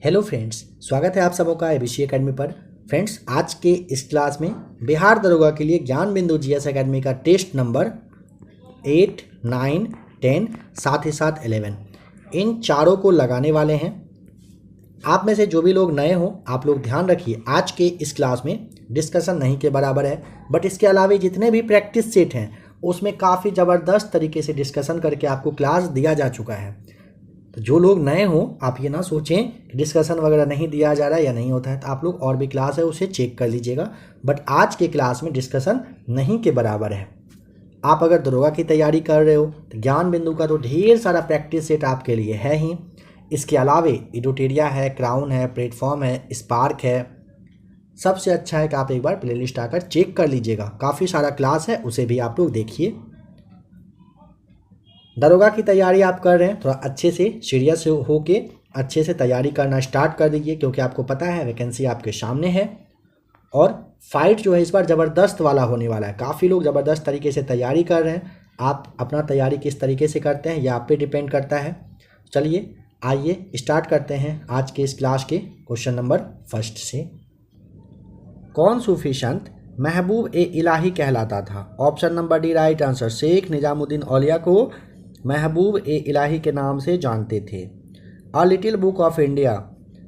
Hello friends, स्वागत है आप सबों का एबीसी एकेडमी पर। फ्रेंड्स, आज के इस क्लास में बिहार दरोगा के लिए ज्ञान बिंदु जीएस एकेडमी का टेस्ट नंबर 8, 9, 10 साथ ही साथ 11 इन चारों को लगाने वाले हैं। आप में से जो भी लोग नए हों, आप लोग ध्यान रखिए, आज के इस क्लास में डिस्कशन नहीं के बराबर है, बट इसके अलावा जितने भी प्रैक्टिस सेट हैं उसमें काफ़ी ज़बरदस्त तरीके से डिस्कशन करके आपको क्लास दिया जा चुका है। तो जो लोग नए हों, आप ये ना सोचें कि डिस्कशन वगैरह नहीं दिया जा रहा है या नहीं होता है, तो आप लोग और भी क्लास है उसे चेक कर लीजिएगा, बट आज के क्लास में डिस्कशन नहीं के बराबर है। आप अगर दरोगा की तैयारी कर रहे हो तो ज्ञान बिंदु का तो ढेर सारा प्रैक्टिस सेट आपके लिए है ही। इसके अलावे एडोटेरिया है, क्राउन है, प्लेटफॉर्म है, स्पार्क है। सबसे अच्छा है कि आप एक बार प्लेलिस्ट आकर चेक कर लीजिएगा, काफ़ी सारा क्लास है, उसे भी आप लोग देखिए। दरोगा की तैयारी आप कर रहे हैं, थोड़ा अच्छे से सीरियस होके अच्छे से तैयारी करना स्टार्ट कर दीजिए, क्योंकि आपको पता है वैकेंसी आपके सामने है और फाइट जो है इस बार ज़बरदस्त वाला होने वाला है। काफ़ी लोग ज़बरदस्त तरीके से तैयारी कर रहे हैं। आप अपना तैयारी किस तरीके से करते हैं यह आप पे डिपेंड करता है। चलिए आइए स्टार्ट करते हैं आज के इस क्लास के क्वेश्चन नंबर फर्स्ट से। कौन सूफी संत महबूब ए इलाही कहलाता था? Option number D right answer. Sheikh Nizamuddin Auliya को महबूब ए इलाही के नाम से जानते थे। A little book of India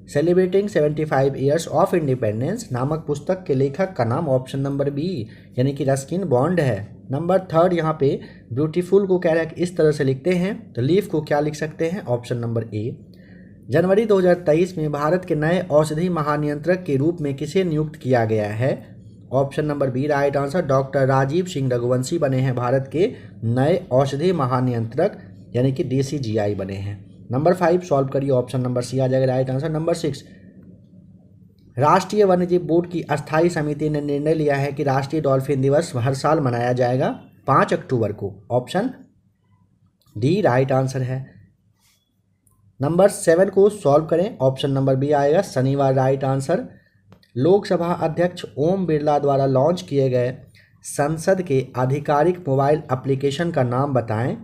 celebrating 75 years of independence नामक पुस्तक के लेखक का नाम ऑप्शन नंबर बी यानी कि रस्किन बॉन्ड है। नंबर थर्ड यहाँ पे ब्यूटीफुल को कह रहा है इस तरह से लिखते हैं, तो लीफ को क्या लिख सकते हैं? Option number A. जनवरी 2023 में भारत के नए औषधि महानियंत्रक के रूप में किसे नियुक्त किया गया है? Option number B right answer. Doctor Rajeev Singh Raghuvanshi बने हैं भारत के नए औषधि महानियंत्रक यानी कि DCGI बने हैं। नंबर 5 सॉल्व करिए, ऑप्शन नंबर सी आ जाएगा राइट आंसर। नंबर 6 राष्ट्रीय वन्यजीव बोर्ड की अस्थायी समिति ने निर्णय लिया है कि राष्ट्रीय डॉल्फिन दिवस हर साल मनाया जाएगा 5 अक्टूबर को। ऑप्शन डी राइट आंसर है। नंबर 7 को सॉल्व करें, ऑप्शन नंबर बी आएगा शनिवार राइट आंसर। लोकसभा अध्यक्ष ओम बिरला द्वारा लॉन्च किए गए संसद के आधिकारिक मोबाइल एप्लीकेशन का नाम बताएं।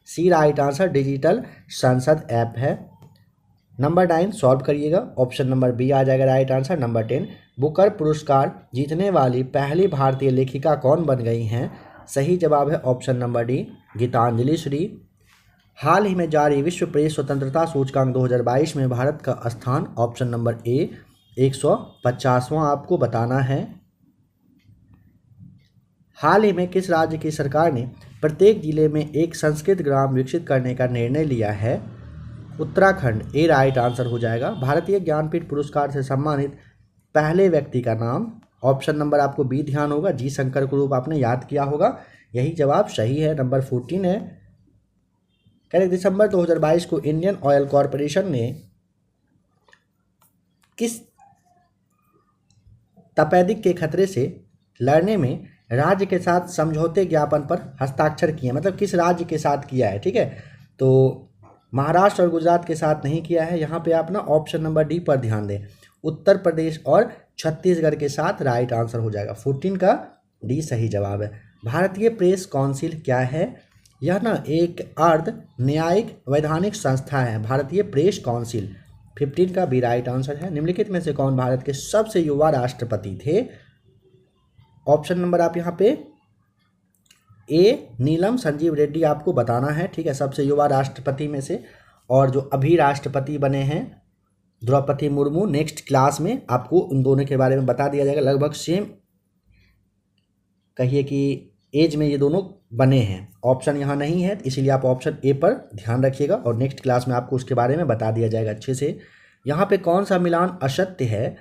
सी राइट आंसर, डिजिटल संसद ऐप है। नंबर 9 सॉल्व करिएगा, ऑप्शन नंबर बी आ जाएगा राइट आंसर। नंबर 10 बुकर पुरस्कार जीतने वाली पहली भारतीय लेखिका कौन बन गई हैं? सही जवाब है option number D Geetanjali Shree. हाल ही में जारी विश्व प्रेस स्वतंत्रता सूचकांक 2022 में भारत का स्थान ऑप्शन नंबर ए 150वां आपको बताना है। हाल ही में किस राज्य की सरकार ने प्रत्येक जिले में एक संस्कृत ग्राम विकसित करने का निर्णय लिया है? उत्तराखंड ए राइट आंसर हो जाएगा। भारतीय ज्ञानपीठ पुरस्कार से सम्मानित पहले व्यक्ति का नाम? ऑप्शन नंबर आपको बी ध्यान होगा, जी शंकर को रूप आपने याद किया होगा, यही जवाब सही है। नंबर 14 है, कह रहे दिसंबर 2022 को इंडियन ऑयल कॉरपोरेशन ने किस तपेदिक के खतरे से लड़ने में राज्य के साथ समझौते ज्ञापन पर हस्ताक्षर किए? मतलब किस राज्य के साथ किया है, ठीक है? तो महाराष्ट्र और गुजरात के साथ नहीं किया है। यहाँ पे आप ना ऑप्शन नंबर डी पर ध्यान दें, उत्तर प्रदेश और छत्तीसगढ़ के साथ राइट आंसर हो जाएगा। 14 का डी सही जवाब है। भारतीय प्रेस काउंसिल क्या है? यह ना एक अर्ध न्यायिक वैधानिक संस्था है, भारतीय प्रेस काउंसिल। 15 का बी राइट आंसर है। निम्नलिखित में से कौन भारत के सबसे युवा राष्ट्रपति थे? ऑप्शन नंबर आप यहाँ पे ए नीलम संजीव रेड्डी आपको बताना है, ठीक है, सबसे युवा राष्ट्रपति में से। और जो अभी राष्ट्रपति बने हैं द्रौपदी मुर्मू, नेक्स्ट क्लास में आपको उन दोनों के बारे में बता दिया जाएगा। लगभग सेम कहिए कि एज में ये दोनों बने हैं। ऑप्शन यहाँ नहीं है, इसीलिए आप ऑप्शन ए पर ध्यान रखिएगा और नेक्स्ट क्लास में आपको उसके बारे में बता दिया जाएगा अच्छे से। यहाँ पे कौन सा मिलान असत्य है?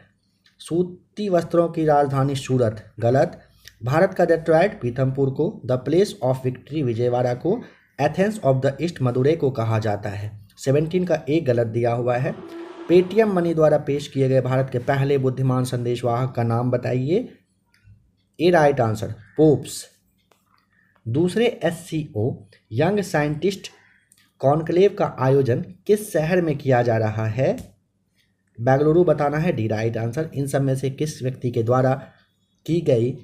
सूती वस्त्रों की राजधानी सूरत, गलत। भारत का डेट्रॉयट पीथमपुर को, the place of victory Vijayawada को, Athens of the East Madurai को कहा जाता है। 17 का एक गलत दिया हुआ है। पेटीएम मनी द्वारा पेश किए गए भारत के पहले बुद्धिमान संदेशवाहक का नाम बताइए। ए राइट आंसर, पोप्स। दूसरे SCO यंग साइंटिस्ट कॉन्क्लेव का आयोजन किस शहर में किया जा रहा है? बेंगलुरु बताना है, डी राइट आंसर। इन सब में से किस व्यक्ति के द्वारा की गई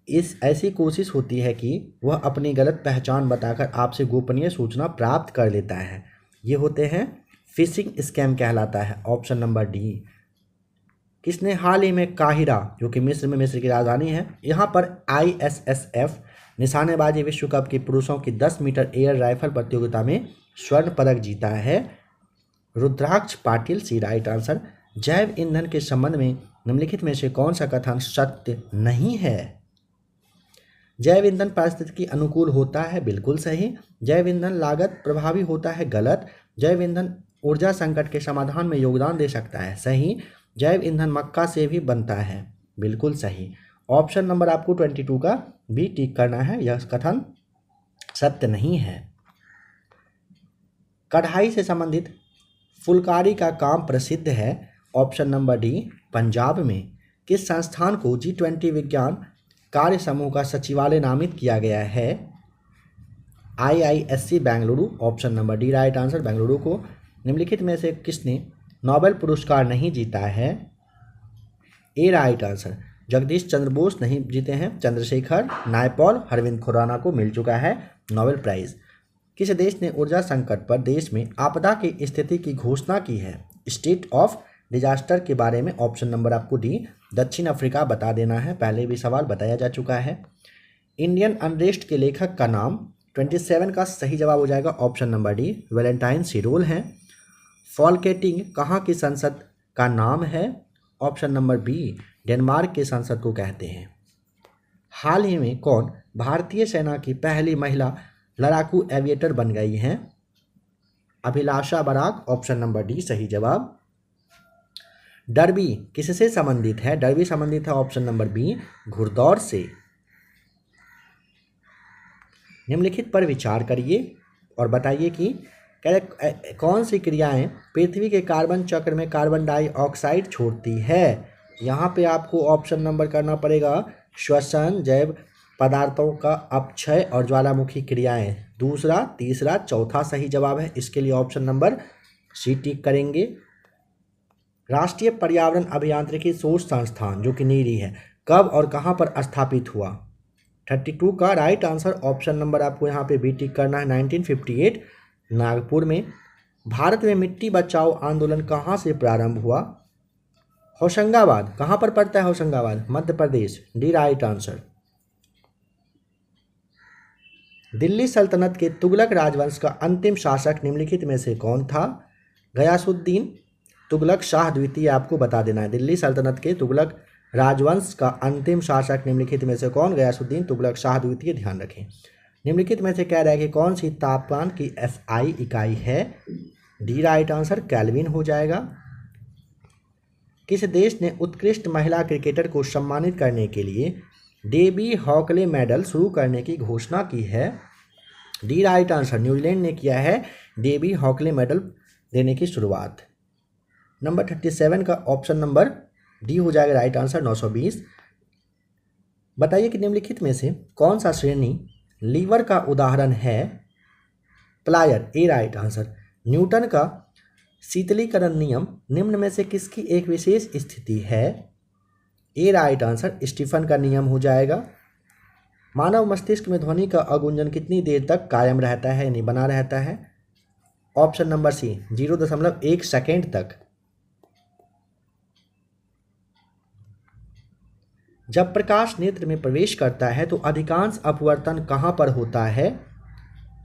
इस ऐसी कोशिश होती है कि वह अपनी गलत पहचान बताकर आपसे गोपनीय सूचना प्राप्त कर लेता है? ये होते हैं फिशिंग स्कैम कहलाता है? Option number D. किसने हाल ही में काहिरा, जो कि मिस्र में, मिस्र की राजधानी है, यहाँ पर ISSF निशानेबाजी विश्व कप की पुरुषों की 10 मीटर एयर राइफल प्रतियोगिता में स्वर्ण पदक जीता है? रुद्राक्ष पाटिल, सी राइट आंसर। जैव ईंधन के संबंध में निम्नलिखित में से कौन सा कथन सत्य नहीं है? जैव ईंधन पारिस्थितिकी अनुकूल होता है, बिल्कुल सही। जैव ईंधन लागत प्रभावी होता है, गलत। जैव ईंधन ऊर्जा संकट के समाधान में योगदान दे सकता है, सही। जैव ईंधन मक्का से भी बनता है, बिल्कुल सही। ऑप्शन नंबर आपको 22 का भी टिक करना है, यह कथन सत्य नहीं है। कढ़ाई से संबंधित फुलकारी का काम प्रसिद्ध है? ऑप्शन नंबर डी, पंजाब में। किस संस्थान को G20 विज्ञान कार्य समूह का सचिवालय नामित किया गया है? IISc Bengaluru, option number D right answer, Bengaluru को। निम्नलिखित में से किसने नोबेल पुरस्कार नहीं जीता है? ए राइट आंसर, जगदीश चंद्र बोस नहीं जीते हैं, चंद्रशेखर, नायपॉल, अरविंद खुराना को मिल चुका है नोबेल प्राइज। किस देश ने ऊर्जा संकट पर देश में आपदा की स्थिति की घोषणा की है? स्टेट ऑफ डिजास्टर के बारे में? ऑप्शन नंबर आपको डी, दक्षिण अफ्रीका बता देना है, पहले भी सवाल बताया जा चुका है। इंडियन अनरेस्ट के लेखक का नाम? 27 का सही जवाब हो जाएगा ऑप्शन नंबर डी, वैलेंटाइन सिरोल हैं। फॉल्केटिंग कहाँ की संसद का नाम है? ऑप्शन नंबर बी, डेनमार्क के संसद को कहते हैं। हाल ही में कौन भारतीय सेना की पहली महिला लड़ाकू एविएटर बन गई हैं? अभिलाषा बराक, ऑप्शन नंबर डी सही जवाब। डर्बी किससे संबंधित है? डर्बी संबंधित है ऑप्शन नंबर बी, घुड़दौड़ से। निम्नलिखित पर विचार करिए और बताइए कि कौन सी क्रियाएं पृथ्वी के कार्बन चक्र में कार्बन डाइऑक्साइड छोड़ती है? यहाँ पे आपको ऑप्शन नंबर करना पड़ेगा श्वसन, जैव पदार्थों का अपक्षय और ज्वालामुखी क्रियाएं। दूसरा, तीसरा, चौथा सही जवाब है, इसके लिए ऑप्शन नंबर सी टिक करेंगे। राष्ट्रीय पर्यावरण अभियांत्रिकी शोध संस्थान, जो कि नीरी है, कब और कहाँ पर स्थापित हुआ? 32 का राइट आंसर, ऑप्शन नंबर आपको यहाँ पे बी टिक करना है, 1958 नागपुर में। भारत में मिट्टी बचाओ आंदोलन कहाँ से प्रारंभ हुआ? होशंगाबाद, कहाँ पर पड़ता है Hoshangabad? Madhya Pradesh, D right answer. Delhi सल्तनत के तुगलक राजवंश का अंतिम शासक निम्नलिखित में से कौन था? गयासुद्दीन तुगलक शाह द्वितीय आपको बता देना है। दिल्ली सल्तनत के तुगलक राजवंश का अंतिम शासक निम्नलिखित में से कौन? गयासुद्दीन तुगलक शाह द्वितीय, ध्यान रखें। निम्नलिखित में से कह रहा है कि कौन सी तापमान की SI इकाई है? डी राइट आंसर, केल्विन हो जाएगा। किस देश ने उत्कृष्ट महिला क्रिकेटर को सम्मानित करने के लिए डेबी हॉकले मेडल शुरू करने की घोषणा की है? डी राइट आंसर, न्यूजीलैंड ने किया है डेबी हॉकले मेडल देने की शुरुआत। नंबर 37 का ऑप्शन नंबर डी हो जाएगा राइट आंसर, 920। बताइए कि निम्नलिखित में से कौन सा श्रेणी लीवर का उदाहरण है? प्लायर, ए राइट आंसर। न्यूटन का शीतलीकरण नियम निम्न में से किसकी एक विशेष स्थिति है? ए राइट आंसर, स्टीफन का नियम हो जाएगा। मानव मस्तिष्क में ध्वनि का अगुंजन कितनी देर तक कायम रहता है, यानी बना रहता है? ऑप्शन नंबर सी, 0.1 सेकेंड तक। जब प्रकाश नेत्र में प्रवेश करता है तो अधिकांश अपवर्तन कहाँ पर होता है?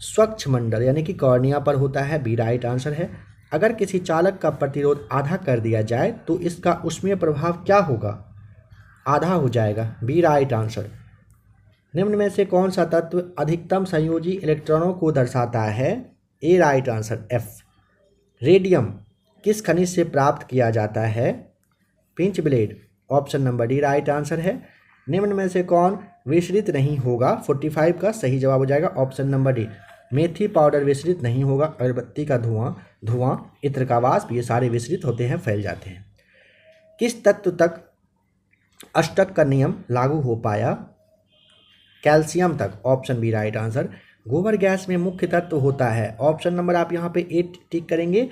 स्वच्छ मंडल यानी कि कॉर्निया पर होता है, बी राइट आंसर है। अगर किसी चालक का प्रतिरोध आधा कर दिया जाए तो इसका ऊष्मीय प्रभाव क्या होगा? आधा हो जाएगा, बी राइट आंसर। निम्न में से कौन सा तत्व अधिकतम संयोजी इलेक्ट्रॉनों को दर्शाता है? ए राइट आंसर, एफ। रेडियम किस खनिज से प्राप्त किया जाता है? Pinch blade, option number D right answer है। निम्न में से कौन विसरित नहीं होगा? 45 का सही जवाब हो जाएगा ऑप्शन नंबर डी, मेथी पाउडर विसरित नहीं होगा। अगरबत्ती का धुआं, इत्र का वाष्प, ये सारे विसरित होते हैं, फैल जाते हैं। किस तत्व तक अष्टक का नियम लागू हो पाया? कैल्शियम तक, ऑप्शन बी राइट आंसर। गोबर गैस में मुख्य तत्व होता है? ऑप्शन नंबर आप यहाँ पे 8 टिक करेंगे,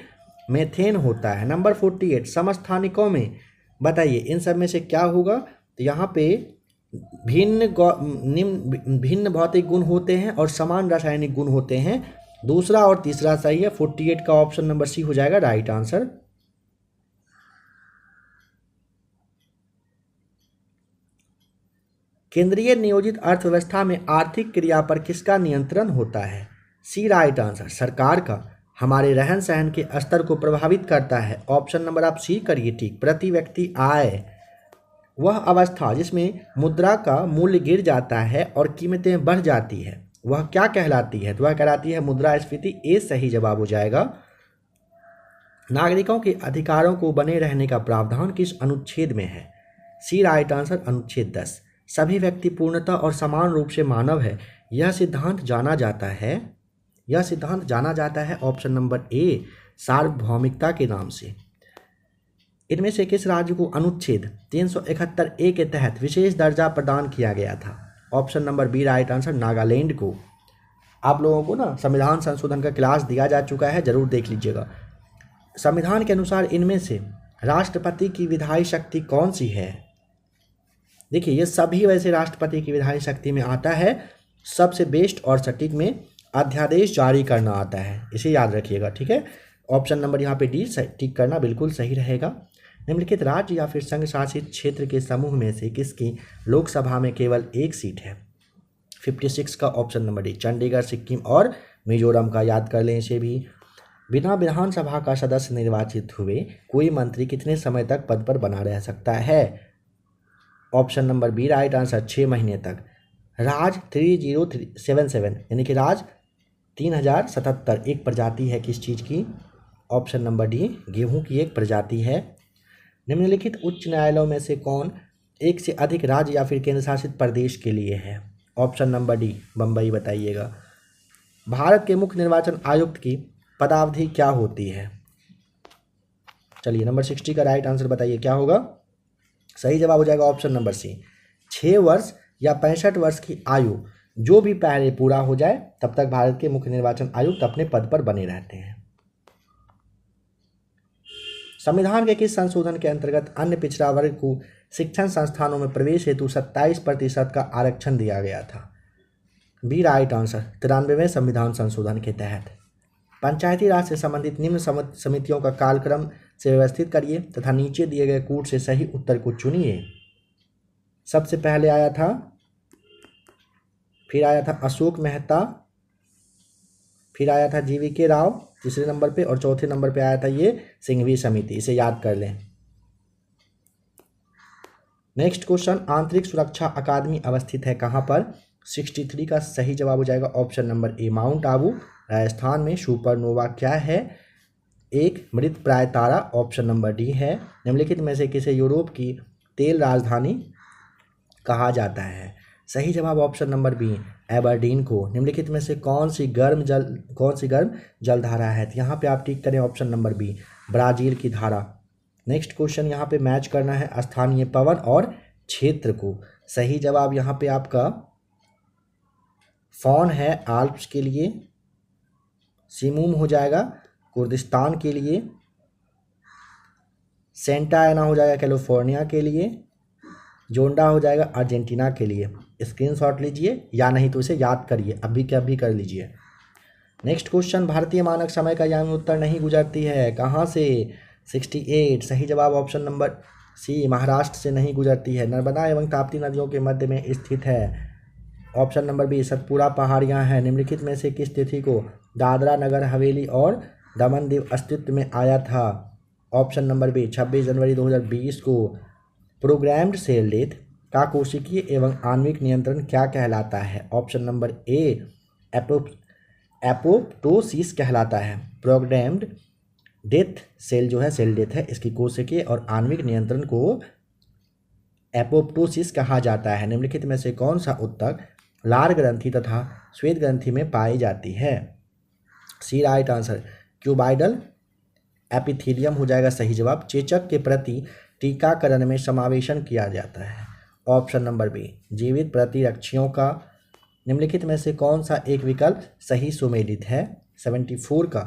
मेथेन होता है। नंबर 48 समस्थानिकों में बताइए इन सब में से क्या होगा? तो यहाँ पे भिन्न भौतिक गुण होते हैं और समान रासायनिक गुण होते हैं। दूसरा और तीसरा सही है। 48 का ऑप्शन नंबर सी हो जाएगा राइट आंसर। केंद्रीय नियोजित अर्थव्यवस्था में आर्थिक क्रिया पर किसका नियंत्रण होता है? सी राइट आंसर, सरकार का। हमारे रहन सहन के स्तर को प्रभावित करता है। ऑप्शन नंबर आप सी करिए ठीक। प्रति व्यक्ति आय, वह अवस्था जिसमें मुद्रा का मूल्य गिर जाता है और कीमतें बढ़ जाती है, वह क्या कहलाती है? तो वह कहलाती है मुद्रास्फीति। ए सही जवाब हो जाएगा। नागरिकों के अधिकारों को बने रहने का प्रावधान किस अनुच्छेद में है? सी राइट आंसर, अनुच्छेद 10। सभी व्यक्ति पूर्णतः और समान रूप से मानव है, यह सिद्धांत जाना जाता है ऑप्शन नंबर ए सार्वभौमिकता के नाम से। इनमें से किस राज्य को अनुच्छेद 371 ए के तहत विशेष दर्जा प्रदान किया गया था? Option number B right answer, Nagaland को। आप लोगों को ना संविधान संशोधन का क्लास दिया जा चुका है, जरूर देख लीजिएगा। संविधान के अनुसार इनमें से राष्ट्रपति की विधायी शक्ति कौन सी है? देखिए ये सभी वैसे राष्ट्रपति की विधायी शक्ति में आता है। सबसे बेस्ट और सटीक में अध्यादेश जारी करना आता है, इसे याद रखिएगा, ठीक है। ऑप्शन नंबर यहाँ पे डी टिक करना बिल्कुल सही रहेगा। निम्नलिखित राज्य या फिर संघ शासित क्षेत्र के समूह में से किसकी लोकसभा में केवल एक सीट है? 56 का option number D, Chandigarh, Sikkim और मिजोरम का। याद कर लें इसे भी। बिना विधानसभा का सदस्य निर्वाचित हुए कोई मंत्री कितने समय तक पद पर बना रह सकता है? Option number B right answer, 6 महीने तक। राज 3077 यानी कि राज 3077 एक प्रजाति है किस चीज़ की? ऑप्शन नंबर डी, गेहूं की एक प्रजाति है। निम्नलिखित उच्च न्यायालयों में से कौन एक से अधिक राज्य या फिर केंद्र शासित प्रदेश के लिए है? ऑप्शन नंबर डी, बम्बई बताइएगा। भारत के मुख्य निर्वाचन आयुक्त की पदावधि क्या होती है? चलिए नंबर 60 का राइट आंसर बताइए क्या होगा? सही जवाब हो जाएगा ऑप्शन नंबर सी, 6 वर्ष या 65 वर्ष की आयु जो भी पहले पूरा हो जाए तब तक भारत के मुख्य निर्वाचन आयुक्त अपने पद पर बने रहते हैं। संविधान के किस संशोधन के अंतर्गत अन्य पिछड़ा वर्ग को शिक्षण संस्थानों में प्रवेश हेतु 27% का आरक्षण दिया गया था? बी राइट आंसर, 93वें संविधान संशोधन के तहत। पंचायती राज से संबंधित निम्न समितियों का कालक्रम से व्यवस्थित करिए तथा नीचे दिए गए कूट से सही उत्तर को चुनिए। सबसे पहले आया था, फिर आया था अशोक मेहता, फिर आया था GVK राव तीसरे नंबर पे, और चौथे नंबर पे आया था ये सिंघवी समिति। इसे याद कर लें। नेक्स्ट क्वेश्चन, आंतरिक सुरक्षा अकादमी अवस्थित है कहाँ पर? 63 का सही जवाब हो जाएगा option number A, mount Abu, Rajasthan में। सुपरनोवा क्या है? एक मृत प्राय तारा। ऑप्शन नंबर डी है। निम्नलिखित में से किसे यूरोप की तेल राजधानी कहा जाता है? सही जवाब ऑप्शन नंबर बी, एबरडीन को। निम्नलिखित में से कौन सी गर्म जलधारा है? तो यहाँ पे आप टिक करें ऑप्शन नंबर बी, ब्राजील की धारा। नेक्स्ट क्वेश्चन यहाँ पे मैच करना है स्थानीय पवन और क्षेत्र को। सही जवाब यहाँ पे आपका फॉन है आल्प्स के लिए, सिमूम हो जाएगा कुर्दिस्तान के लिए, सेंटा एना हो जाएगा कैलिफोर्निया के लिए, जोंडा हो जाएगा अर्जेंटीना के लिए। स्क्रीनशॉट लीजिए या नहीं तो इसे याद करिए, अभी के अभी कर लीजिए। नेक्स्ट क्वेश्चन, भारतीय मानक समय का यामी उत्तर नहीं गुजरती है कहाँ से? 68। सही जवाब ऑप्शन नंबर सी, महाराष्ट्र से नहीं गुजरती है, नर्मदा एवं ताप्ती नदियों के मध्य में स्थित है। ऑप्शन नंबर बी, सतपुड़ा पहाड़ियाँ हैं। निम्नलिखित में से किस तिथि को दादरा नगर हवेली और दमन दीव अस्तित्व में आया था? ऑप्शन नंबर बी, 26 जनवरी 2020 को। प्रोग्राम्ड सेल डेथ का कोशिकीय एवं आणविक नियंत्रण क्या कहलाता है? ऑप्शन नंबर ए, एपोप्टोसिस कहलाता है। प्रोग्राम्ड डेथ सेल जो है सेल डेथ है, इसकी कोशिकीय और आणविक नियंत्रण को एपोप्टोसिस कहा जाता है। निम्नलिखित में से कौन सा उत्तक लार ग्रंथि तथा श्वेत ग्रंथि में पाई जाती है? सी राइट आंसर, क्यूबाइडल एपिथेलियम हो जाएगा सही जवाब। चेचक के प्रति टीकाकरण में समावेशन किया जाता है। ऑप्शन नंबर बी, जीवित प्रतिरक्षियों का। निम्नलिखित में से कौन सा एक विकल्प सही सुमेलित है? 74 का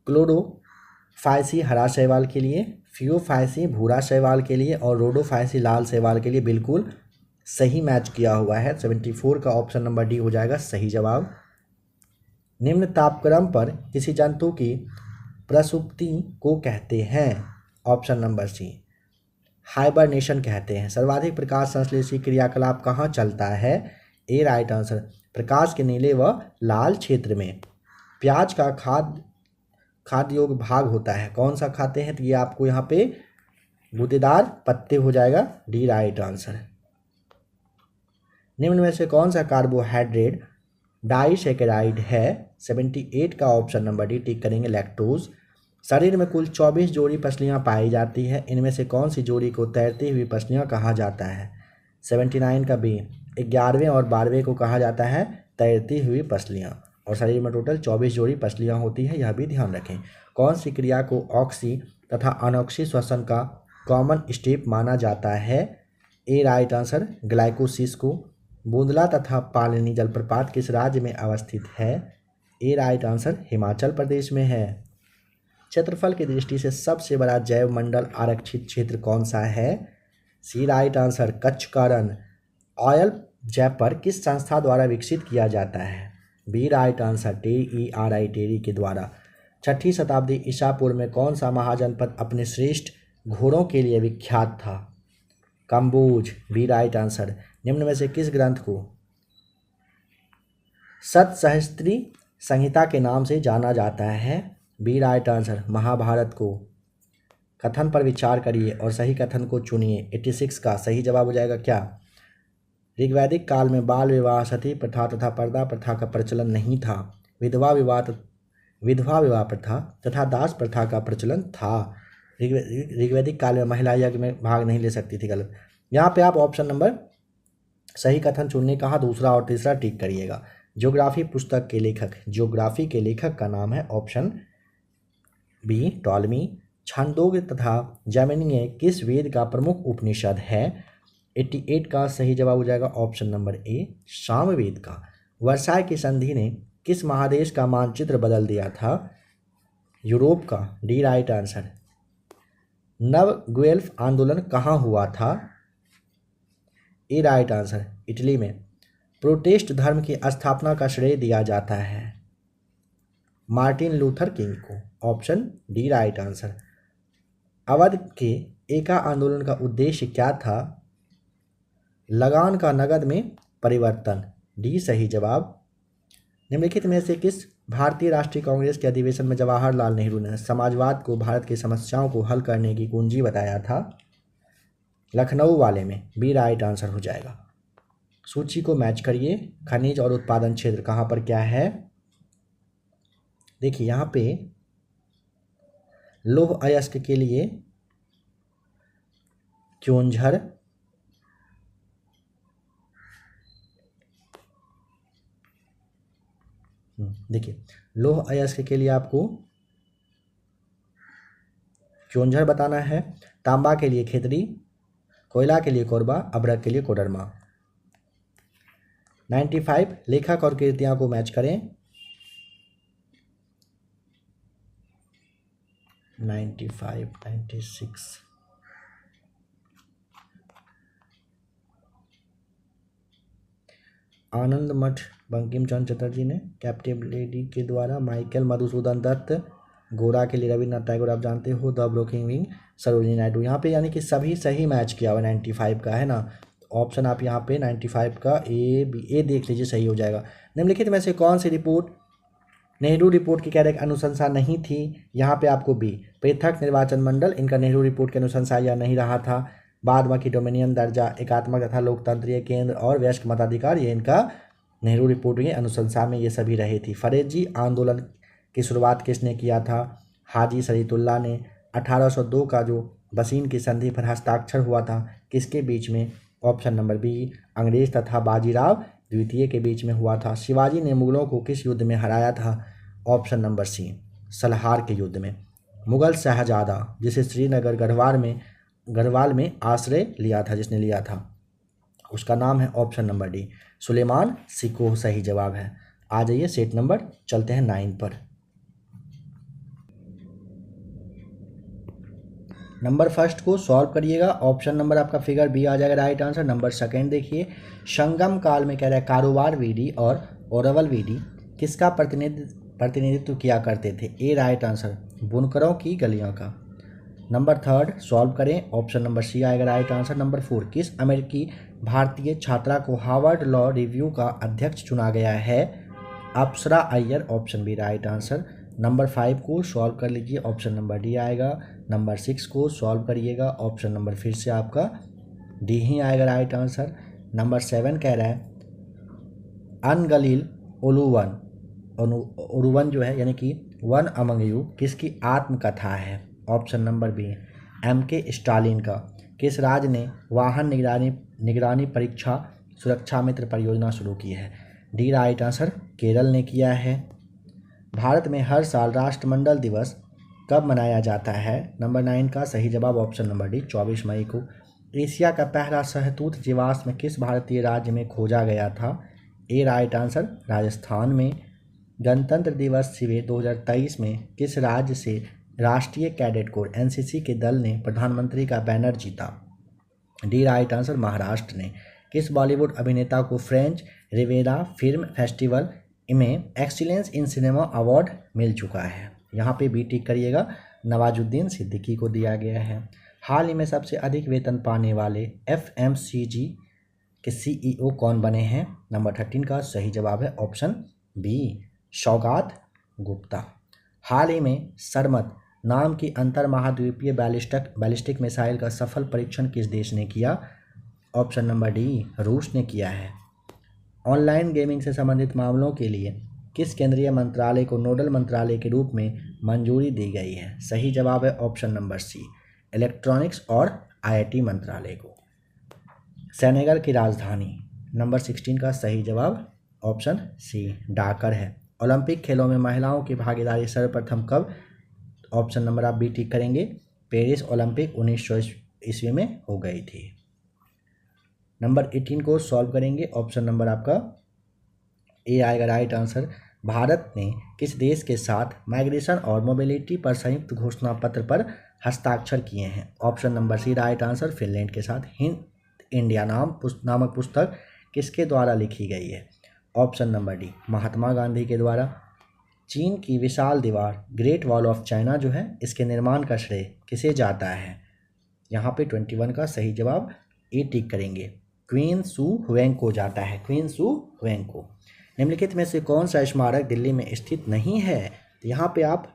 क्लोरोफाइसी हरा शैवाल के लिए, फियोफाइसी भूरा शैवाल के लिए और रोडोफाइसी लाल शैवाल के लिए बिल्कुल सही मैच किया हुआ है। 74 का ऑप्शन नंबर डी हो जाएगा सही जवाब। निम्न तापक्रम पर किसी जंतु की प्रसुप्ति को कहते हैं? ऑप्शन नंबर सी, हाइबरनेशन कहते हैं। सर्वाधिक प्रकाश संश्लेषी क्रियाकलाप कहाँ चलता है? ए राइट आंसर, प्रकाश के नीले व लाल क्षेत्र में। प्याज का खाद्य योग्य भाग होता है, कौन सा खाते हैं? तो ये आपको यहाँ पे गूदेदार पत्ते हो जाएगा, डी राइट आंसर। निम्न में से कौन सा कार्बोहाइड्रेट डाइसैकेराइड है? 78 का ऑप्शन नंबर डी टिक करेंगे, लैक्टोज। शरीर में कुल 24 जोड़ी पसलियां पाई जाती है, इनमें से कौन सी जोड़ी को तैरती हुई पसलियां कहा जाता है? 79 का बी, 11वें और 12वें को कहा जाता है तैरती हुई पसलियां। और शरीर में टोटल 24 जोड़ी पसलियां होती है, यह भी ध्यान रखें। कौन सी क्रिया को ऑक्सी तथा अनॉक्सी श्वसन का कॉमन स्टेप माना जाता है? ए राइट आंसर, ग्लाइकोसिस को। बूंदला तथा पालनी जलप्रपात किस राज्य में अवस्थित है? ए राइट आंसर, हिमाचल प्रदेश में है। क्षेत्रफल की दृष्टि से सबसे बड़ा जैव मंडल आरक्षित क्षेत्र कौन सा है? सी राइट आंसर, कच्छ का रण। ऑयल जैपर किस संस्था द्वारा विकसित किया जाता है? बी राइट आंसर, TERI टेरी के द्वारा। 6ठी शताब्दी ईसा पूर्व में कौन सा महाजनपद अपने श्रेष्ठ घोड़ों के लिए विख्यात था? Kamboj, B right answer. निम्न में से किस ग्रंथ को सतसहस्त्री संहिता के नाम से जाना जाता है? बी राइट आंसर, महाभारत को। कथन पर विचार करिए और सही कथन को चुनिए। 86 का सही जवाब हो जाएगा क्या? ऋग्वैदिक काल में बाल विवाह, सती प्रथा तथा पर्दा प्रथा का प्रचलन नहीं था। विधवा विवाह प्रथा तथा दास प्रथा का प्रचलन था। ऋग्वैदिक काल में महिला यज्ञ में भाग नहीं ले सकती थी, गलत। यहाँ पे आप ऑप्शन नंबर सही कथन चुनने कहा, दूसरा और तीसरा टिक करिएगा। ज्योग्राफी पुस्तक के लेखक, ज्योग्राफी के लेखक का नाम है ऑप्शन बी, टॉलमी। छांदोग्य तथा जैमिनीय किस वेद का प्रमुख उपनिषद है? 88 का सही जवाब हो जाएगा ऑप्शन नंबर ए, सामवेद का। वर्साय की संधि ने किस महादेश का मानचित्र बदल दिया था? यूरोप का, डी राइट आंसर। नव गुएल्फ आंदोलन कहाँ हुआ था? ए राइट आंसर, इटली में। प्रोटेस्ट धर्म की स्थापना का श्रेय दिया जाता है मार्टिन लूथर किंग को, option D right answer. Awadh के एका आंदोलन का उद्देश्य क्या था? लगान का नगद में परिवर्तन, डी सही जवाब। निम्नलिखित में से किस भारतीय राष्ट्रीय कांग्रेस के अधिवेशन में जवाहरलाल नेहरू ने समाजवाद को भारत की समस्याओं को हल करने की कुंजी बताया था? लखनऊ वाले में, बी राइट आंसर हो जाएगा। सूची को मैच करिए। खनिज और उत्पादन क्षेत्र कहाँ पर क्या है? देखिए यहाँ पे लौह अयस्क के लिए क्योंझर, देखिए लौह अयस्क के लिए आपको क्योंझर बताना है, तांबा के लिए खेतड़ी, कोयला के लिए कोरबा, अभ्रक के लिए कोडरमा। 95 लेखक और कृतियां को मैच करें। 95, 96 आनंद मठ बंकिम चंद्र चटर्जी ने, कैप्टिव लेडी के द्वारा माइकल मधुसूदन दत्त, गोरा के लिए रविन्द्रनाथ टैगोर आप जानते हो, the broking wing Sarojini Naidu. यहाँ पे यानी कि सभी सही मैच किया हुआ 95 का है ना। ऑप्शन आप यहाँ पे 95 का ए देख लीजिए, सही हो जाएगा। निम्नलिखित में से कौन सी रिपोर्ट नेहरू रिपोर्ट की कैरेक्ट अनुशंसा नहीं थी? यहाँ पे आपको बी, पृथक निर्वाचन मंडल इनका नेहरू रिपोर्ट की अनुशंसा या नहीं रहा था। बादबाकी डोमिनियन दर्जा, एकात्मक तथा लोकतंत्रीय केंद्र और वयस्क मताधिकार, ये इनका नेहरू रिपोर्ट की अनुशंसा में ये सभी रही थी। फरेजी आंदोलन की शुरुआत किसने किया था? हाजी शरीतुल्लाह ने। 1802 का जो बसीन की संधि पर हस्ताक्षर हुआ था किसके बीच में? ऑप्शन नंबर बी, अंग्रेज तथा बाजीराव द्वितीय के बीच में हुआ था। शिवाजी ने मुगलों को किस युद्ध में हराया था? ऑप्शन नंबर सी, सलहार के युद्ध में। मुगल शहजादा जिसे श्रीनगर गढ़वाल में आश्रय लिया था, जिसने लिया था, उसका नाम है option number D, Sulaiman Shikoh सही जवाब है। आ जाइए सेट नंबर, चलते हैं 9 पर। नंबर फर्स्ट को सॉल्व करिएगा। ऑप्शन नंबर आपका फिगर बी आ जाएगा राइट आंसर। नंबर सेकंड देखिए, संगम काल में कह रहा है कारोबार विधि और ओरवल विधि किसका प्रतिनिधित्व किया करते थे? ए राइट आंसर, बुनकरों की गलियों का। नंबर 3 सॉल्व करें, ऑप्शन नंबर सी आएगा राइट आंसर। नंबर 4 किस अमेरिकी भारतीय छात्रा को हार्वर्ड लॉ रिव्यू का अध्यक्ष चुना गया है? Apsara Iyer, option B right answer. Number 5 को सॉल्व कर लीजिए, ऑप्शन नंबर डी आएगा। नंबर 6 को सॉल्व करिएगा, ऑप्शन नंबर फिर से आपका डी ही आएगा राइट आंसर। नंबर 7 कह रहा है अनगलील ओलुवन जो है यानी कि वन अमंग यू किसकी आत्मकथा है? Option number B M.K. Stalin का। किस राज्य ने वाहन निगरानी परीक्षा सुरक्षा मित्र परियोजना शुरू की है? डी राइट आंसर, केरल ने किया है। भारत में हर साल राष्ट्रमंडल दिवस कब मनाया जाता है? नंबर 9 का सही जवाब ऑप्शन नंबर डी 24 मई को। एशिया का पहला शहतूत जीवाश्म किस भारतीय राज्य में खोजा गया था? ए राइट आंसर, राजस्थान में। गणतंत्र दिवस शिविर 2023 में किस राज्य से राष्ट्रीय कैडेट कोर NCC के दल ने प्रधानमंत्री का बैनर जीता? डी राइट आंसर, महाराष्ट्र ने। किस बॉलीवुड अभिनेता को फ्रेंच रिवेरा फिल्म फेस्टिवल में एक्सीलेंस इन सिनेमा अवार्ड मिल चुका है? यहाँ पे बी टिक करिएगा, नवाजुद्दीन सिद्दीकी को दिया गया है। हाल ही में सबसे अधिक वेतन पाने वाले FMCG के CEO कौन बने हैं? नंबर 13 का सही जवाब है ऑप्शन बी, सौगात गुप्ता। हाल ही में सरमत नाम की अंतर महाद्वीपीय बैलिस्टिक मिसाइल का सफल परीक्षण किस देश ने किया? ऑप्शन नंबर डी, रूस ने किया है। ऑनलाइन गेमिंग से संबंधित मामलों के लिए किस केंद्रीय मंत्रालय को नोडल मंत्रालय के रूप में मंजूरी दी गई है? सही जवाब है ऑप्शन नंबर सी, इलेक्ट्रॉनिक्स और IIT मंत्रालय को। सेनेगल की राजधानी, नंबर 16 का सही जवाब ऑप्शन सी, डाकर है। ओलंपिक खेलों में महिलाओं की भागीदारी सर्वप्रथम कब? ऑप्शन नंबर आप बी टिक करेंगे, पेरिस ओलंपिक 1900 ईस्वी में हो गई थी। नंबर 18 को सॉल्व करेंगे, ऑप्शन नंबर आपका ए आएगा राइट आंसर। भारत ने किस देश के साथ माइग्रेशन और मोबिलिटी पर संयुक्त घोषणा पत्र पर हस्ताक्षर किए हैं? Option number C right answer, Finland के साथ। हिंद इंडिया नामक पुस्तक किसके द्वारा लिखी गई है? Option number D, Mahatma Gandhi के द्वारा। चीन की विशाल दीवार ग्रेट वॉल ऑफ चाइना जो है, इसके निर्माण का श्रेय किसे जाता है? यहाँ पे 21 का सही जवाब ए टिक करेंगे, क्वीन सू हुएंग को जाता है, क्वीन सू हुएंग को। निम्नलिखित में से कौन सा स्मारक दिल्ली में स्थित नहीं है? तो यहाँ पे आप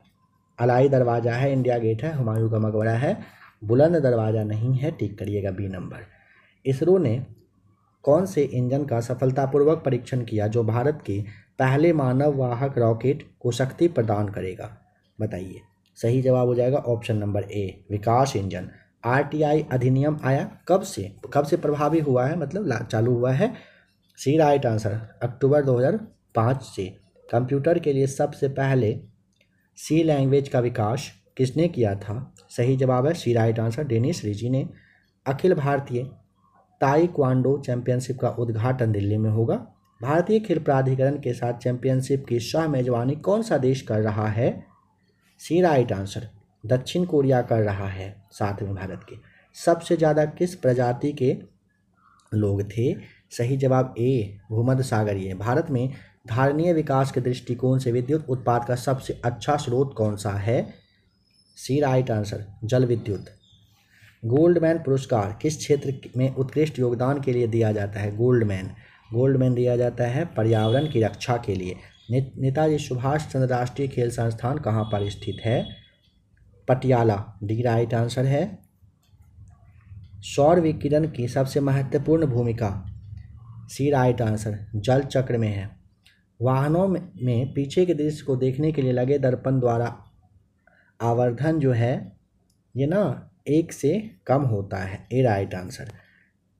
अलाई दरवाज़ा है, इंडिया गेट है, हुमायूं का मकबरा है, बुलंद दरवाज़ा नहीं है, टिक करिएगा बी नंबर। इसरो ने कौन से इंजन का सफलतापूर्वक परीक्षण किया जो भारत के पहले मानव वाहक रॉकेट को शक्ति प्रदान करेगा? बताइए। सही जवाब हो जाएगा option number A, Vikas engine. RTI अधिनियम आया कब से प्रभावी हुआ है, मतलब चालू हुआ है? सी राइट आंसर, अक्टूबर 2005 से। कंप्यूटर के लिए सबसे पहले सी लैंग्वेज का विकास किसने किया था? सही जवाब है सी राइट आंसर, डेनिस रिजी ने। अखिल भारतीय ताइक्वांडो चैंपियनशिप का उद्घाटन दिल्ली में होगा। भारतीय खेल प्राधिकरण के साथ चैंपियनशिप की सह मेजबानी कौन सा देश कर रहा है? सी राइट आंसर, दक्षिण कोरिया कर रहा है साथ में भारत के। सबसे ज़्यादा किस प्रजाति के लोग थे? सही जवाब ए, भूमध्य सागरीय। भारत में धारणीय विकास के दृष्टिकोण से विद्युत उत्पाद का सबसे अच्छा स्रोत कौन सा है? सी राइट आंसर, जल विद्युत। गोल्डमैन पुरस्कार किस क्षेत्र में उत्कृष्ट योगदान के लिए दिया जाता है? गोल्डमैन दिया जाता है पर्यावरण की रक्षा के लिए। नेताजी सुभाष चंद्र राष्ट्रीय खेल संस्थान कहाँ पर स्थित है? पटियाला, डी राइट आंसर है। सौर विकिरण की सबसे महत्वपूर्ण भूमिका? सी राइट आंसर, जल चक्र में है। वाहनों में पीछे के दृश्य को देखने के लिए लगे दर्पण द्वारा आवर्धन जो है ये ना 1 से कम होता है, ए राइट आंसर।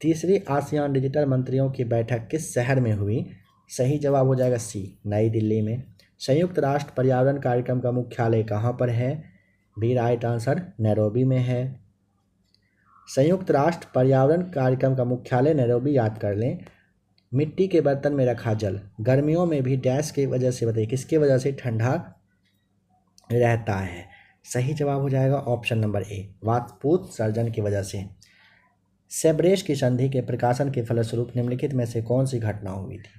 तीसरी आसियान डिजिटल मंत्रियों की बैठक किस शहर में हुई? सही जवाब हो जाएगा सी, नई दिल्ली में। संयुक्त राष्ट्र पर्यावरण कार्यक्रम का मुख्यालय कहाँ पर है? बी राइट आंसर, नैरोबी में है। संयुक्त राष्ट्र पर्यावरण कार्यक्रम का मुख्यालय नैरोबी याद कर लें। मिट्टी के बर्तन में रखा जल गर्मियों में भी डैश की वजह से, बताइए किसकी वजह से ठंडा रहता है? सही जवाब हो जाएगा ऑप्शन नंबर ए, वाष्पोत्सर्जन की वजह से। सेब्रेस की संधि के प्रकाशन के फलस्वरूप निम्नलिखित में से कौन सी घटना हुई थी?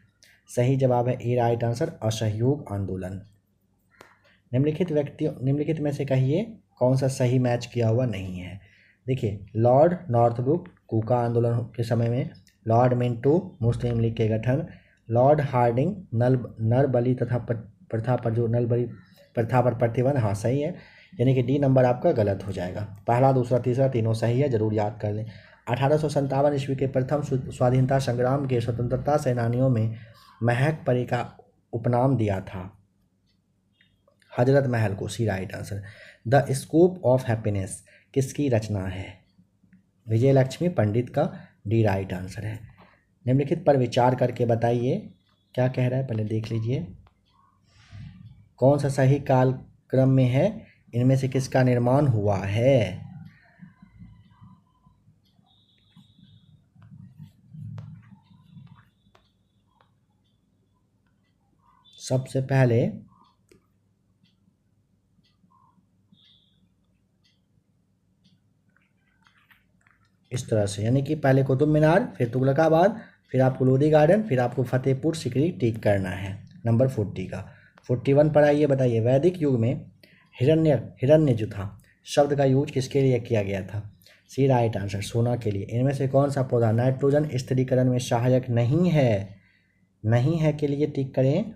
सही जवाब है ए राइट आंसर, असहयोग आंदोलन। निम्नलिखित में से कहिए कौन सा सही मैच किया हुआ नहीं है। देखिए, लॉर्ड नॉर्थब्रुक कूका आंदोलन के समय में, लॉर्ड मिंटो मुस्लिम लीग के गठन, लॉर्ड हार्डिंग नर बलि तथा प्रथा पर जो नर बलि प्रथा पर प्रतिबंध, हाँ सही है, यानी कि डी नंबर आपका गलत हो जाएगा। पहला, दूसरा, तीसरा तीनों सही है, जरूर याद कर लें। 1857 ईस्वी के प्रथम स्वाधीनता संग्राम के स्वतंत्रता सेनानियों में महक परी का उपनाम दिया था हजरत महल को, C right answer. The scope of happiness किसकी रचना है? विजय लक्ष्मी पंडित का, डी राइट आंसर है। निम्नलिखित पर विचार करके बताइए क्या कह रहा है, पहले देख लीजिए। कौन सा सही कालक्रम में है, इनमें से किसका निर्माण हुआ है? सबसे पहले इस तरह से, यानी कि पहले कुतुब मीनार, फिर तुगलकाबाद, फिर आपको लोधी गार्डन, फिर आपको फतेहपुर सिकरी टिक करना है। नंबर 40 का 41 पर आइए, बताइए। वैदिक युग में हिरण्य जो था शब्द का यूज किसके लिए किया गया था? सी राइट आंसर, सोना के लिए। इनमें से कौन सा पौधा नाइट्रोजन स्थिरीकरण में सहायक नहीं है? नहीं है के लिए टिक करें।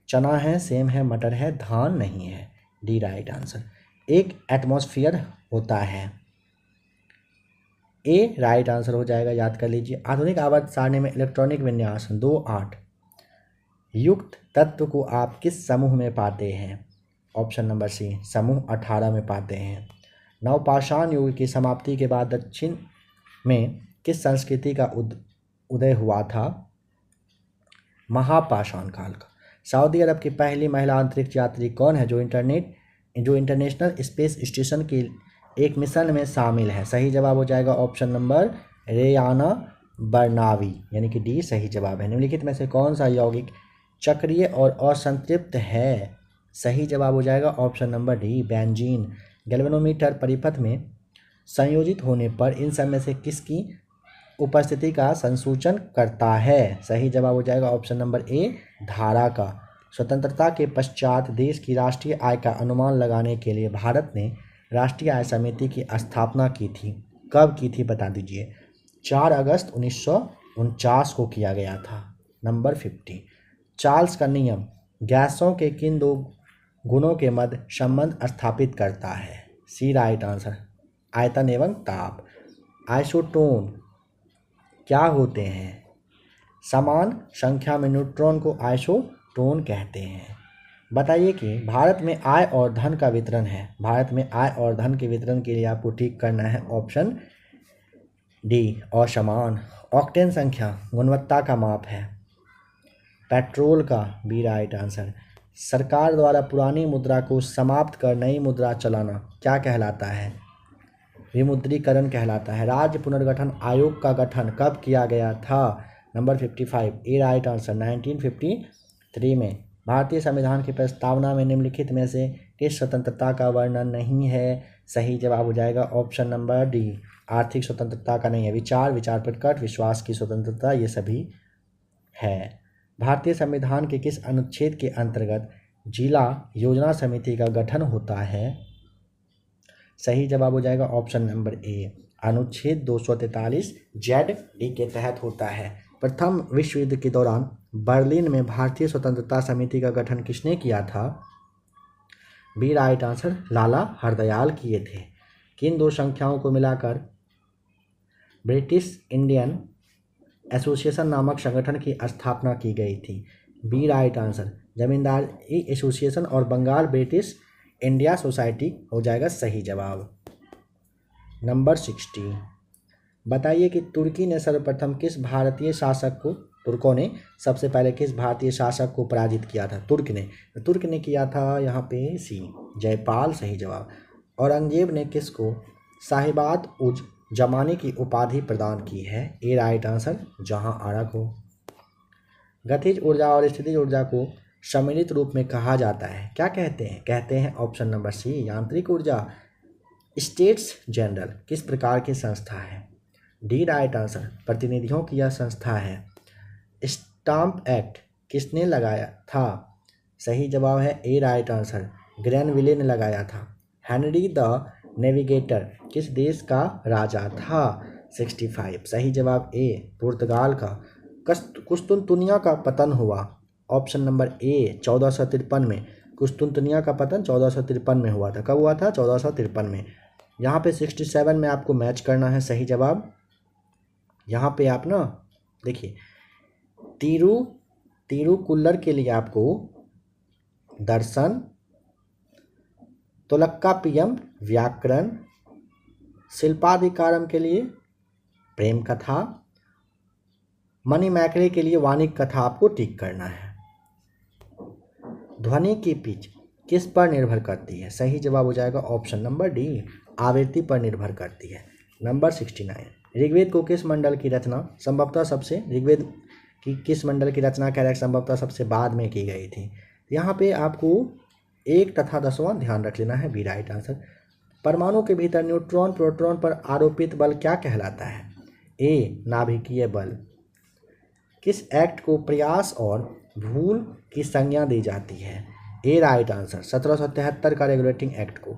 चना है, सेम है, मटर है, धान नहीं है, डी राइट आंसर। एक एटमॉस्फेयर होता है, ए राइट आंसर हो जाएगा, याद कर लीजिए। आधुनिक आवर्त सारणी में इलेक्ट्रॉनिक विन्यास 2-8 युक्त तत्व को आप किस समूह में पाते हैं? ऑप्शन नंबर सी, समूह 18 में पाते हैं। नवपाषाण युग की समाप्ति के बाद दक्षिण में किस संस्कृति का उदय हुआ था? महापाषाण काल का। सऊदी अरब की पहली महिला अंतरिक्ष यात्री कौन है जो इंटरनेशनल स्पेस स्टेशन की एक मिशन में शामिल है? सही जवाब हो जाएगा ऑप्शन नंबर रेयाना बर्नावी, यानी कि डी सही जवाब है। निम्नलिखित में से कौन सा यौगिक चक्रीय और असंतृप्त है? सही जवाब हो जाएगा option number D benzene. Galvanometer परिपथ में संयोजित होने पर इन सब में से किसकी उपस्थिति का संसूचन करता है? सही जवाब हो जाएगा ऑप्शन नंबर ए धारा का। स्वतंत्रता के पश्चात देश की राष्ट्रीय आय का अनुमान लगाने के लिए भारत ने राष्ट्रीय आय समिति की स्थापना की थी। कब की थी बता दीजिए। 4 अगस्त 1949 को किया गया था। नंबर 50, चार्ल्स का नियम गैसों के किन 2 गुणों के मध्य संबंध स्थापित करता है? सी राइट आंसर, आयतन एवं ताप। आइसोटोन क्या होते हैं? समान संख्या में न्यूट्रॉन को आइसोटोन कहते हैं। बताइए कि भारत में आय और धन का वितरण है। भारत में आय और धन के वितरण के लिए आपको ठीक करना है ऑप्शन डी असमान। ऑक्टेन संख्या गुणवत्ता का माप है। पेट्रोल का, बी राइट आंसर। सरकार द्वारा पुरानी मुद्रा को समाप्त कर नई मुद्रा चलाना क्या कहलाता है? विमुद्रीकरण कहलाता है। राज्य पुनर्गठन आयोग का गठन कब किया गया था? नंबर 55, ए राइट आंसर 1953 में। भारतीय संविधान की प्रस्तावना में निम्नलिखित में से किस स्वतंत्रता का वर्णन नहीं है? सही जवाब हो जाएगा ऑप्शन नंबर डी आर्थिक स्वतंत्रता का नहीं है। विचार प्रकट, विश्वास की स्वतंत्रता, ये सभी है। भारतीय संविधान के किस अनुच्छेद के अंतर्गत जिला योजना समिति का गठन होता है? सही जवाब हो जाएगा ऑप्शन नंबर ए अनुच्छेद 243 जेड डी के तहत होता है। प्रथम विश्व युद्ध के दौरान बर्लिन में भारतीय स्वतंत्रता समिति का गठन किसने किया था? बी राइट आंसर, लाला हरदयाल किए थे। किन 2 संख्याओं को मिलाकर ब्रिटिश इंडियन एसोसिएशन नामक संगठन की स्थापना की गई थी? बी राइट आंसर, जमींदारी एसोसिएशन और बंगाल ब्रिटिश इंडिया सोसाइटी हो जाएगा सही जवाब। नंबर 60, बताइए कि तुर्की ने सर्वप्रथम किस भारतीय शासक को, तुर्कों ने सबसे पहले किस भारतीय शासक को पराजित किया था? तुर्क ने किया था यहाँ पे सी जयपाल, सही जवाब। औरंगजेब ने किसको साहिबात उज जमानी की उपाधि प्रदान की है? ए राइट आंसर, जहां आरा को। गतिज ऊर्जा और स्थितिज ऊर्जा को सम्मिलित रूप में कहा जाता है, क्या कहते हैं? कहते हैं ऑप्शन नंबर सी यांत्रिक ऊर्जा। स्टेट्स जनरल किस प्रकार की संस्था है? डी राइट आंसर, प्रतिनिधियों की यह संस्था है। स्टाम्प एक्ट किसने लगाया था? सही जवाब है ए राइट आंसर, ग्रैनविले ने लगाया था। हेनरी द नेविगेटर किस देश का राजा था? 65 सही जवाब ए, पुर्तगाल का। कुस्तुनतुनिया का पतन हुआ? ऑप्शन नंबर ए 1453 में। कुस्तुनतुनिया का पतन 1453 में हुआ था। कब हुआ था? 1453 में। यहाँ पे 67 में आपको मैच करना है सही जवाब। यहाँ पे आप ना देखिए, तिरुकुल्लर के लिए आपको दर्शन, तोल्काप्पियम व्याकरण, शिल्पाधिकारम के लिए प्रेम कथा, मणिमैकरे के लिए वाणिक कथा आपको टिक करना है। ध्वनि की पिच किस पर निर्भर करती है? सही जवाब हो जाएगा ऑप्शन नंबर डी, आवृत्ति पर निर्भर करती है। नंबर 69, ऋग्वेद को किस मंडल की रचना संभवतः सबसे ऋग्वेद की किस मंडल की रचना कह रहे हैं संभवतः सबसे बाद में की गई थी? यहाँ पे आपको 1 तथा 10वां ध्यान रख लेना है, बी राइट आंसर। परमाणु के भीतर न्यूट्रॉन प्रोटॉन पर आरोपित बल क्या कहलाता है? ए नाभिकीय बल। किस एक्ट को प्रयास और भूल की संज्ञा दी जाती है? ए राइट आंसर, 1773 का रेगुलेटिंग एक्ट को।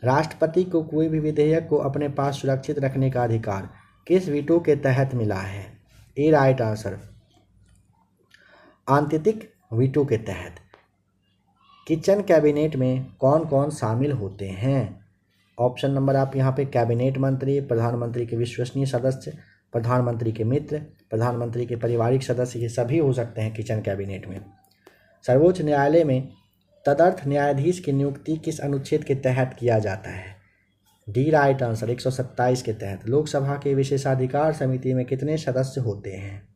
राष्ट्रपति को कोई भी विधेयक को अपने पास सुरक्षित रखने का अधिकार किस वीटो के तहत मिला है? ए राइट आंसर, आंतरिक वीटो के तहत। किचन कैबिनेट में कौन कौन शामिल होते हैं? ऑप्शन नंबर आप यहाँ पे कैबिनेट मंत्री, प्रधानमंत्री के विश्वसनीय सदस्य, प्रधानमंत्री के मित्र, प्रधानमंत्री के पारिवारिक सदस्य, ये सभी हो सकते हैं किचन कैबिनेट में। सर्वोच्च न्यायालय में तदर्थ न्यायाधीश की नियुक्ति किस अनुच्छेद के तहत किया जाता है? डी राइट आंसर, 127 के तहत। लोकसभा के विशेषाधिकार समिति में कितने सदस्य होते हैं?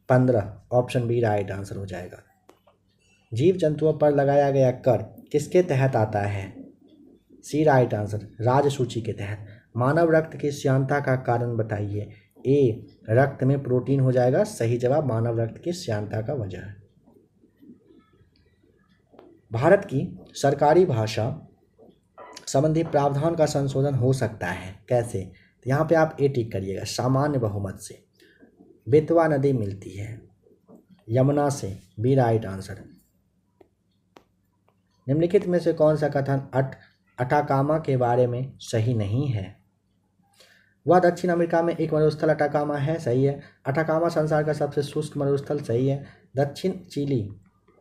15, ऑप्शन बी राइट आंसर हो जाएगा। जीव जंतुओं पर लगाया गया कर किसके तहत आता है? सी राइट आंसर, राजसूची के तहत। मानव रक्त की श्यानता का कारण बताइए? ए रक्त में प्रोटीन हो जाएगा सही जवाब, मानव रक्त की श्यानता का वजह। भारत की सरकारी भाषा संबंधी प्रावधान का संशोधन हो सकता है कैसे? तो यहाँ पे आप ए टिक करिएगा, सामान्य बहुमत से। बेतवा नदी मिलती है यमुना से, बी राइट आंसर। निम्नलिखित में से कौन सा कथन अटाकामा के बारे में सही नहीं है? वह दक्षिण अमेरिका में एक मरुस्थल अटाकामा है, सही है। अटाकामा संसार का सबसे शुष्क मरुस्थल, सही है। दक्षिण चिली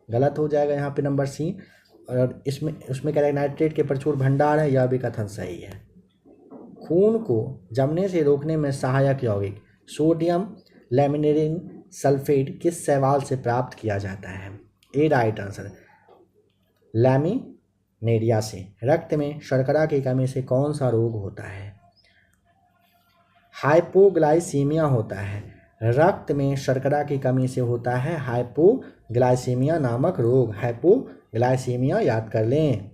गलत हो जाएगा यहाँ पे नंबर सी। और उसमें कह रहे हैं नाइट्रेट के प्रचुर भंडार है, यह भी कथन सही है। खून को जमने से रोकने में सहायक यौगिक सोडियम लैमिनेरिन सल्फेट किस शैवाल से प्राप्त किया जाता है? ए राइट आंसर, लैमिनेरिया से। रक्त में शर्करा की कमी से कौन सा रोग होता है? हाइपोग्लाइसीमिया होता है। रक्त में शर्करा की कमी से होता है हाइपोग्लाइसीमिया नामक रोग। हाइपोग्लाइसीमिया याद कर लें।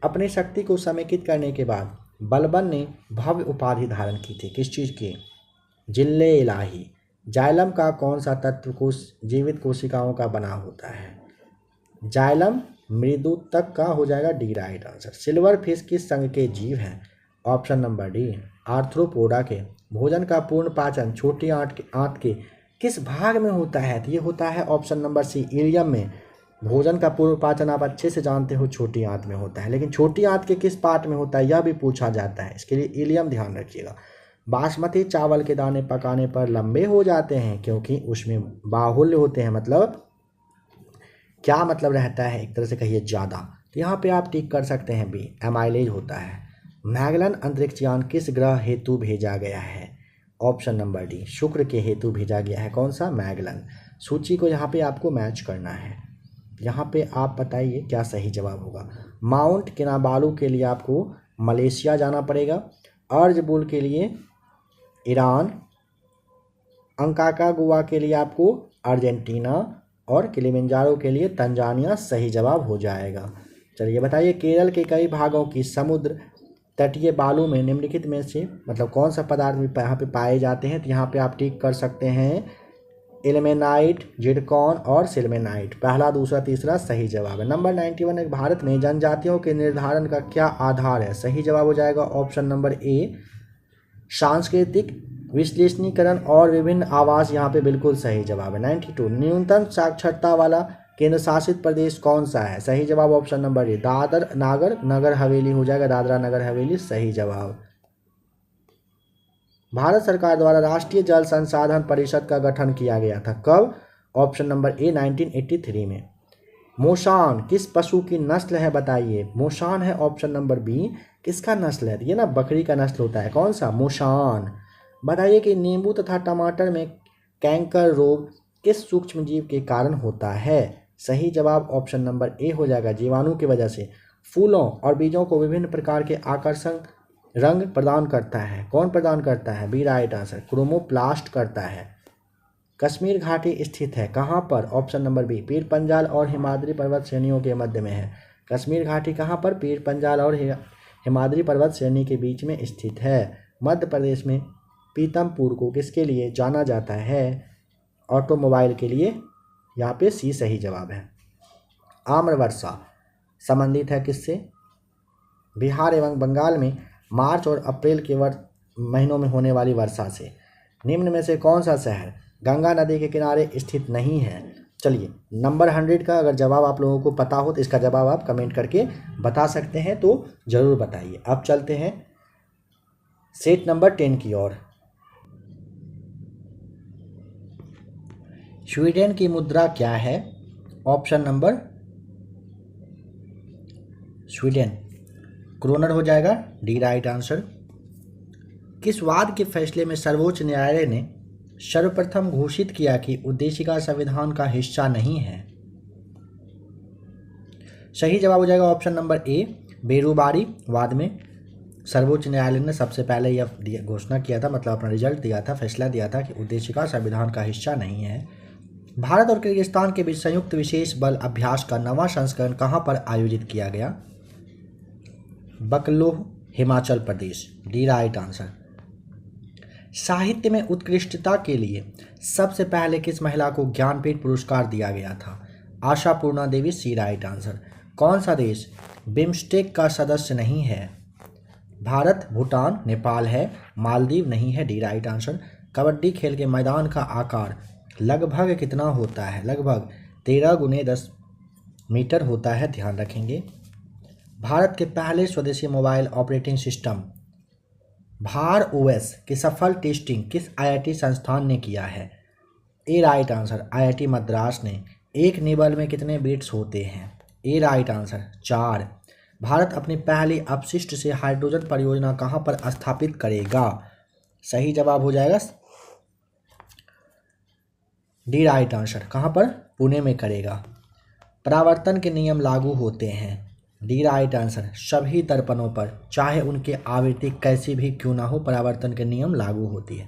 अपनी शक्ति को समेकित करने के बाद बलबन ने भव्य उपाधि धारण की थी, किस चीज़ की? जिल्ले इलाही। जाइलम का कौन सा तत्व कोश जीवित कोशिकाओं का बना होता है? जाइलम मृदुतक का हो जाएगा, D right answer. Silver fish किस संघ के जीव हैं? ऑप्शन नंबर डी, आर्थ्रोपोडा के। भोजन का पूर्ण पाचन छोटी आंत के किस भाग में होता है? तो ये होता है ऑप्शन नंबर सी, इलियम में। भोजन का पूर्ण पाचन आप अच्छे से जानते हो छोटी आंत में होता है, लेकिन छोटी आंत के किस पार्ट में होता है यह भी पूछा जाता है, इसके लिए इलियम ध्यान रखिएगा। बासमती चावल के दाने पकाने पर लंबे हो जाते हैं क्योंकि उसमें बाहुल्य होते हैं, मतलब क्या मतलब रहता है? एक तरह से कहिए ज़्यादा। तो यहाँ पे आप टिक कर सकते हैं बी, एमाइलेज होता है। मैगलन अंतरिक्ष यान किस ग्रह हेतु भेजा गया है? ऑप्शन नंबर डी, शुक्र के हेतु भेजा गया है। कौन सा? मैगलन। सूची को यहाँ पे आपको मैच करना है। यहाँ पे आप बताइए क्या सही जवाब होगा। माउंट किनाबालू के लिए आपको मलेशिया जाना पड़ेगा, अर्जबुल के लिए ईरान, अंकाकागुआ के लिए आपको अर्जेंटीना और किलिमंजारो के लिए तंजानिया सही जवाब हो जाएगा। चलिए बताइए, केरल के कई भागों की समुद्र तटीय बालू में निम्नलिखित में से मतलब कौन सा पदार्थ यहाँ पे पाए जाते हैं? तो यहाँ पे आप टिक कर सकते हैं इल्मेनाइट, जिरकॉन और सिल्मेनाइट। पहला, दूसरा, तीसरा सही जवाब है। नंबर 91, भारत में जनजातियों के निर्धारण का क्या आधार है? सही जवाब हो जाएगा ऑप्शन नंबर ए, सांस्कृतिक विश्लेषणीकरण और विभिन्न आवास यहाँ पे बिल्कुल सही जवाब है। 92 न्यूनतम साक्षरता वाला केंद्र शासित प्रदेश कौन सा है? सही जवाब option number A Dadar Nagar Haveli हो जाएगा, दादरा नगर हवेली सही जवाब। भारत सरकार द्वारा राष्ट्रीय जल संसाधन परिषद का गठन किया गया था कब? ऑप्शन नंबर ए 1983 में। मोशान किस पशु की नस्ल है बताइए? मोशान है ऑप्शन नंबर बी। किसका नस्ल है? ये ना बकरी का नस्ल होता है। कौन सा? मोशान। बताइए कि नींबू तथा टमाटर में कैंकर रोग किस सूक्ष्म जीव के कारण होता है? सही जवाब ऑप्शन नंबर ए हो जाएगा, जीवाणु की वजह से। फूलों और बीजों को विभिन्न प्रकार के आकर्षक रंग प्रदान करता है। कौन प्रदान करता है? बी राइट आंसर, क्रोमोप्लास्ट करता है। कश्मीर घाटी स्थित है कहाँ पर? Option number B Pir Panjal और हिमाद्री पर्वत श्रेणियों के मध्य में है। कश्मीर घाटी कहाँ पर? पीर पंजाल और हिमाद्री पर्वत श्रेणी के बीच में स्थित है। मध्य प्रदेश में पीतमपुर को किसके लिए जाना जाता है? ऑटोमोबाइल के लिए। यहाँ पे सी सही जवाब है। आम्र वर्षा संबंधित है किससे? बिहार एवं बंगाल में मार्च और अप्रैल के महीनों में होने वाली वर्षा से। निम्न में से कौन सा शहर गंगा नदी के किनारे स्थित नहीं है? चलिए नंबर 100 का अगर जवाब आप लोगों को पता हो तो इसका जवाब आप कमेंट करके बता सकते हैं, तो ज़रूर बताइए। अब चलते हैं सेट नंबर 10 की ओर। स्वीडन की मुद्रा क्या है? ऑप्शन नंबर स्वीडन क्रोनर हो जाएगा, डी राइट आंसर। किस वाद के फैसले में सर्वोच्च न्यायालय ने सर्वप्रथम घोषित किया कि उद्देशिका संविधान का हिस्सा नहीं है? सही जवाब हो जाएगा ऑप्शन नंबर ए बेरुबारी वाद में सर्वोच्च न्यायालय ने सबसे पहले यह घोषणा किया था, मतलब अपना रिजल्ट दिया था, फैसला दिया था कि उद्देशिका संविधान का हिस्सा नहीं है। भारत और किर्गिस्तान के बीच संयुक्त विशेष बल अभ्यास का 9वां संस्करण कहाँ पर आयोजित किया गया? Bakloh Himachal Pradesh, D right answer. साहित्य में उत्कृष्टता के लिए सबसे पहले किस महिला को ज्ञानपीठ पुरस्कार दिया गया था? आशापूर्णा देवी, सी राइट आंसर। कौन सा देश बिम्स्टेक का सदस्य नहीं है? भारत, भूटान, नेपाल है, मालदीव नहीं है, डी राइट आंसर। कबड्डी खेल के मैदान का आकार लगभग कितना होता है? लगभग 13 × 10 मीटर होता है, ध्यान रखेंगे। भारत के पहले स्वदेशी मोबाइल ऑपरेटिंग सिस्टम भार ओएस की सफल टेस्टिंग किस आईआईटी संस्थान ने किया है? ए राइट आंसर, आईआईटी मद्रास ने। एक निबल में कितने बिट्स होते हैं? ए राइट आंसर, 4। भारत अपनी पहली अपशिष्ट से हाइड्रोजन परियोजना कहाँ पर स्थापित करेगा? सही जवाब हो जाएगा डी राइट आंसर, कहाँ पर? पुणे में करेगा। परावर्तन के नियम लागू होते हैं, डी राइट आंसर, सभी दर्पणों पर, चाहे उनकी आवृत्ति कैसी भी क्यों ना हो, परावर्तन के नियम लागू होती है।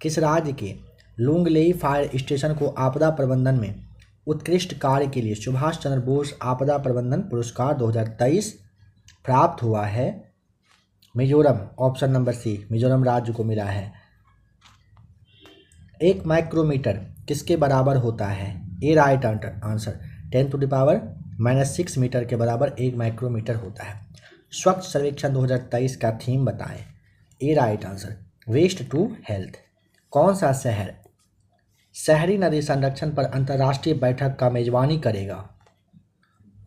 किस राज्य के लुंगलेई फायर स्टेशन को आपदा प्रबंधन में उत्कृष्ट कार्य के लिए सुभाष चंद्र बोस आपदा प्रबंधन पुरस्कार 2023 प्राप्त हुआ है? Mizoram, option number C, Mizoram राज्य को मिला है। एक माइक्रोमीटर किसके बराबर होता है? ए राइट आंसर, 10⁻⁻6 मीटर के बराबर एक माइक्रोमीटर होता है। स्वच्छ सर्वेक्षण 2023 का थीम बताएं? A right answer, waste to health. कौन सा शहर शहरी नदी संरक्षण पर अंतर्राष्ट्रीय बैठक का मेजबानी करेगा?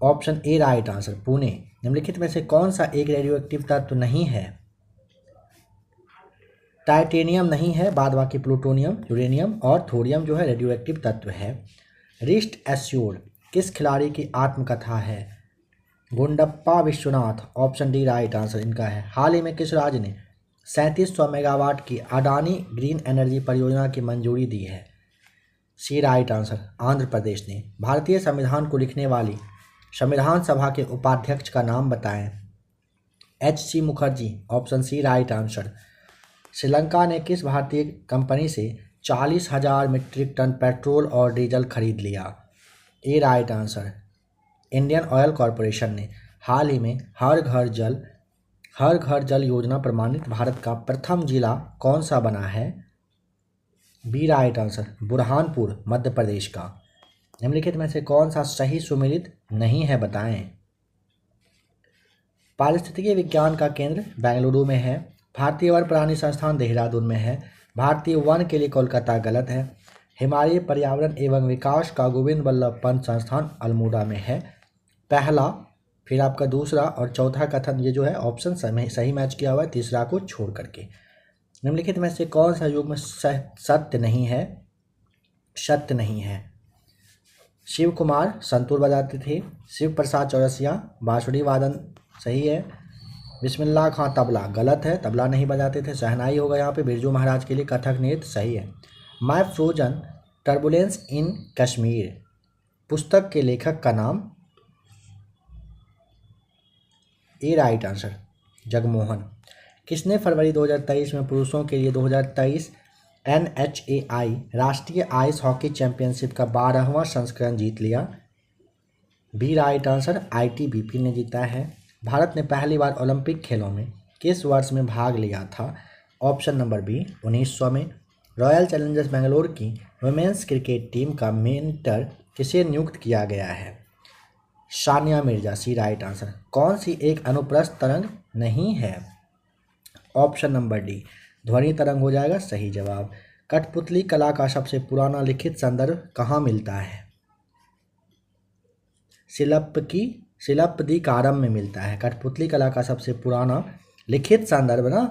Option A right answer, Pune. निम्नलिखित में से कौन सा एक रेडियो एक्टिव तत्व नहीं है? टाइटेनियम नहीं है, बाद बाकी प्लूटोनियम, यूरेनियम और थोरियम जो है रेडियो एक्टिव तत्व है। रिस्ट एस्योर्ड किस खिलाड़ी की आत्मकथा है? Gundappa Vishwanath, option D right answer इनका है। हाल ही में किस राज्य ने 3700 मेगावाट की अडानी ग्रीन एनर्जी परियोजना की मंजूरी दी है? सी राइट आंसर, आंध्र प्रदेश ने। भारतीय संविधान को लिखने वाली संविधान सभा के उपाध्यक्ष का नाम बताएं? H.C. Mukherjee, option C right answer. Sri Lanka ने किस भारतीय कंपनी से 40,000 मीट्रिक टन पेट्रोल और डीजल खरीद लिया? A right answer, Indian Oil Corporation ने। हाल ही में हर घर जल योजना प्रमाणित भारत का प्रथम जिला कौन सा बना है? B right answer, Burhanpur Madhya Pradesh का। निम्नलिखित में से कौन सा सही सुमेलित नहीं है बताएं? पारिस्थितिकी विज्ञान का केंद्र बेंगलुरु में है। भारतीय वन प्राणी संस्थान देहरादून में है। भारतीय वन के लिए कोलकाता गलत है। हिमालय पर्यावरण एवं विकास का गोविंद बल्लभ पंत संस्थान अल्मोड़ा में है। पहला, फिर आपका दूसरा और चौथा कथन ये जो है ऑप्शन सही मैच किया हुआ है तीसरा को छोड़ करके। निम्नलिखित में से कौन सा युग में सत्य नहीं है? सत्य नहीं है। शिव कुमार संतूर बजाते थे। शिव प्रसाद चौरसिया बांसुरी वादन सही है। बिस्मिल्लाह खां तबला गलत है, तबला नहीं बजाते थे। शहनाई होगा यहाँ पे। बिरजू महाराज के लिए कथक नृत्य सही है। माय फ्रोजन टर्बुलेंस इन कश्मीर पुस्तक के लेखक का नाम? ए राइट आंसर, जगमोहन। किसने फरवरी 2023 में पुरुषों के लिए 2023 NHAI राष्ट्रीय आइस हॉकी चैंपियनशिप का 12वां संस्करण जीत लिया? बी राइट आंसर, ITBP ने जीता है। भारत ने पहली बार ओलंपिक खेलों में किस वर्ष में भाग लिया था? ऑप्शन नंबर बी 1900 में। रॉयल चैलेंजर्स बेंगलोर की वुमेन्स क्रिकेट टीम का मेंटर किसे नियुक्त किया गया है? सानिया मिर्जा, सी राइट आंसर। कौन सी एक अनुप्रस्थ तरंग नहीं है? ऑप्शन नंबर डी ध्वनि तरंग हो जाएगा सही जवाब। कठपुतली कला का सबसे पुराना लिखित संदर्भ कहाँ मिलता है? शिलप्पदिकारम में मिलता है। कठपुतली कला का सबसे पुराना लिखित संदर्भ ना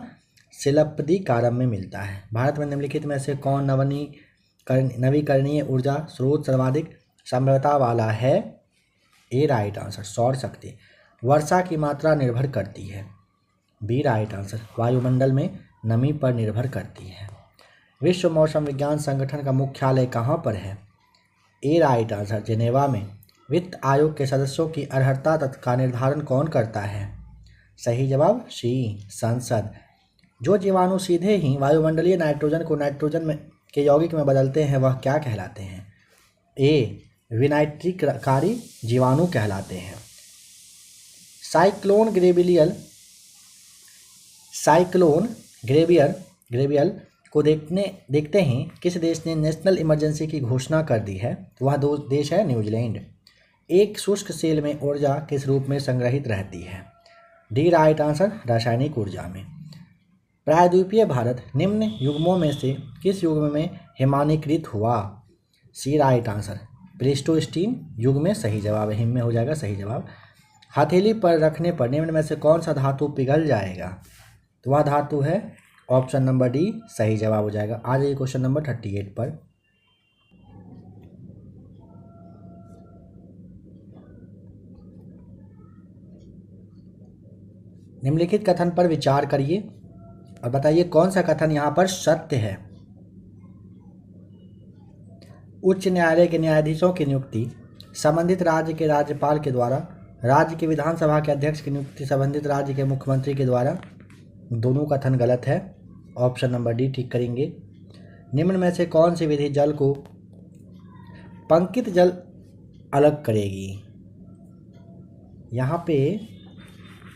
शिलप्पदिकारम में मिलता है। भारत में निम्नलिखित में से कौन नवीकरणीय ऊर्जा स्रोत सर्वाधिक संभाव्यता वाला है? ए राइट आंसर, सौर शक्ति। वर्षा की मात्रा निर्भर करती है? बी राइट आंसर, वायुमंडल में नमी पर निर्भर करती है। विश्व मौसम विज्ञान संगठन का मुख्यालय कहाँ पर है? ए राइट आंसर, जेनेवा में। वित्त आयोग के सदस्यों की अर्हता का निर्धारण कौन करता है? सही जवाब सी, संसद। जो जीवाणु सीधे ही वायुमंडलीय नाइट्रोजन को नाइट्रोजन में के यौगिक में बदलते हैं वह क्या कहलाते हैं? ए विनाइट्रिककारी जीवाणु कहलाते हैं। साइक्लोन ग्रेवियर को देखते ही किस देश ने नेशनल इमरजेंसी की घोषणा कर दी है? वह देश है न्यूजीलैंड। एक शुष्क सेल में ऊर्जा किस रूप में संग्रहित रहती है? डी राइट आंसर, रासायनिक ऊर्जा में। प्रायद्वीपीय भारत निम्न युग्मों में से किस युग में हिमानीकृत हुआ? सी राइट आंसर, प्लेस्टोस्टीन युग में सही जवाब है। हिम में हो जाएगा सही जवाब। हथेली पर रखने पर निम्न में से कौन सा धातु पिघल जाएगा? तो वह धातु है ऑप्शन नंबर डी, सही जवाब हो जाएगा। आ जाइए क्वेश्चन नंबर 38 पर। निम्नलिखित कथन पर विचार करिए और बताइए कौन सा कथन यहाँ पर सत्य है। उच्च न्यायालय के न्यायाधीशों की नियुक्ति संबंधित राज्य के राज्यपाल के द्वारा, राज्य की विधानसभा के अध्यक्ष की नियुक्ति संबंधित राज्य के मुख्यमंत्री के द्वारा? दोनों कथन गलत है। ऑप्शन नंबर डी ठीक करेंगे। निम्न में से कौन सी विधि जल को पंकित जल अलग करेगी? यहाँ पे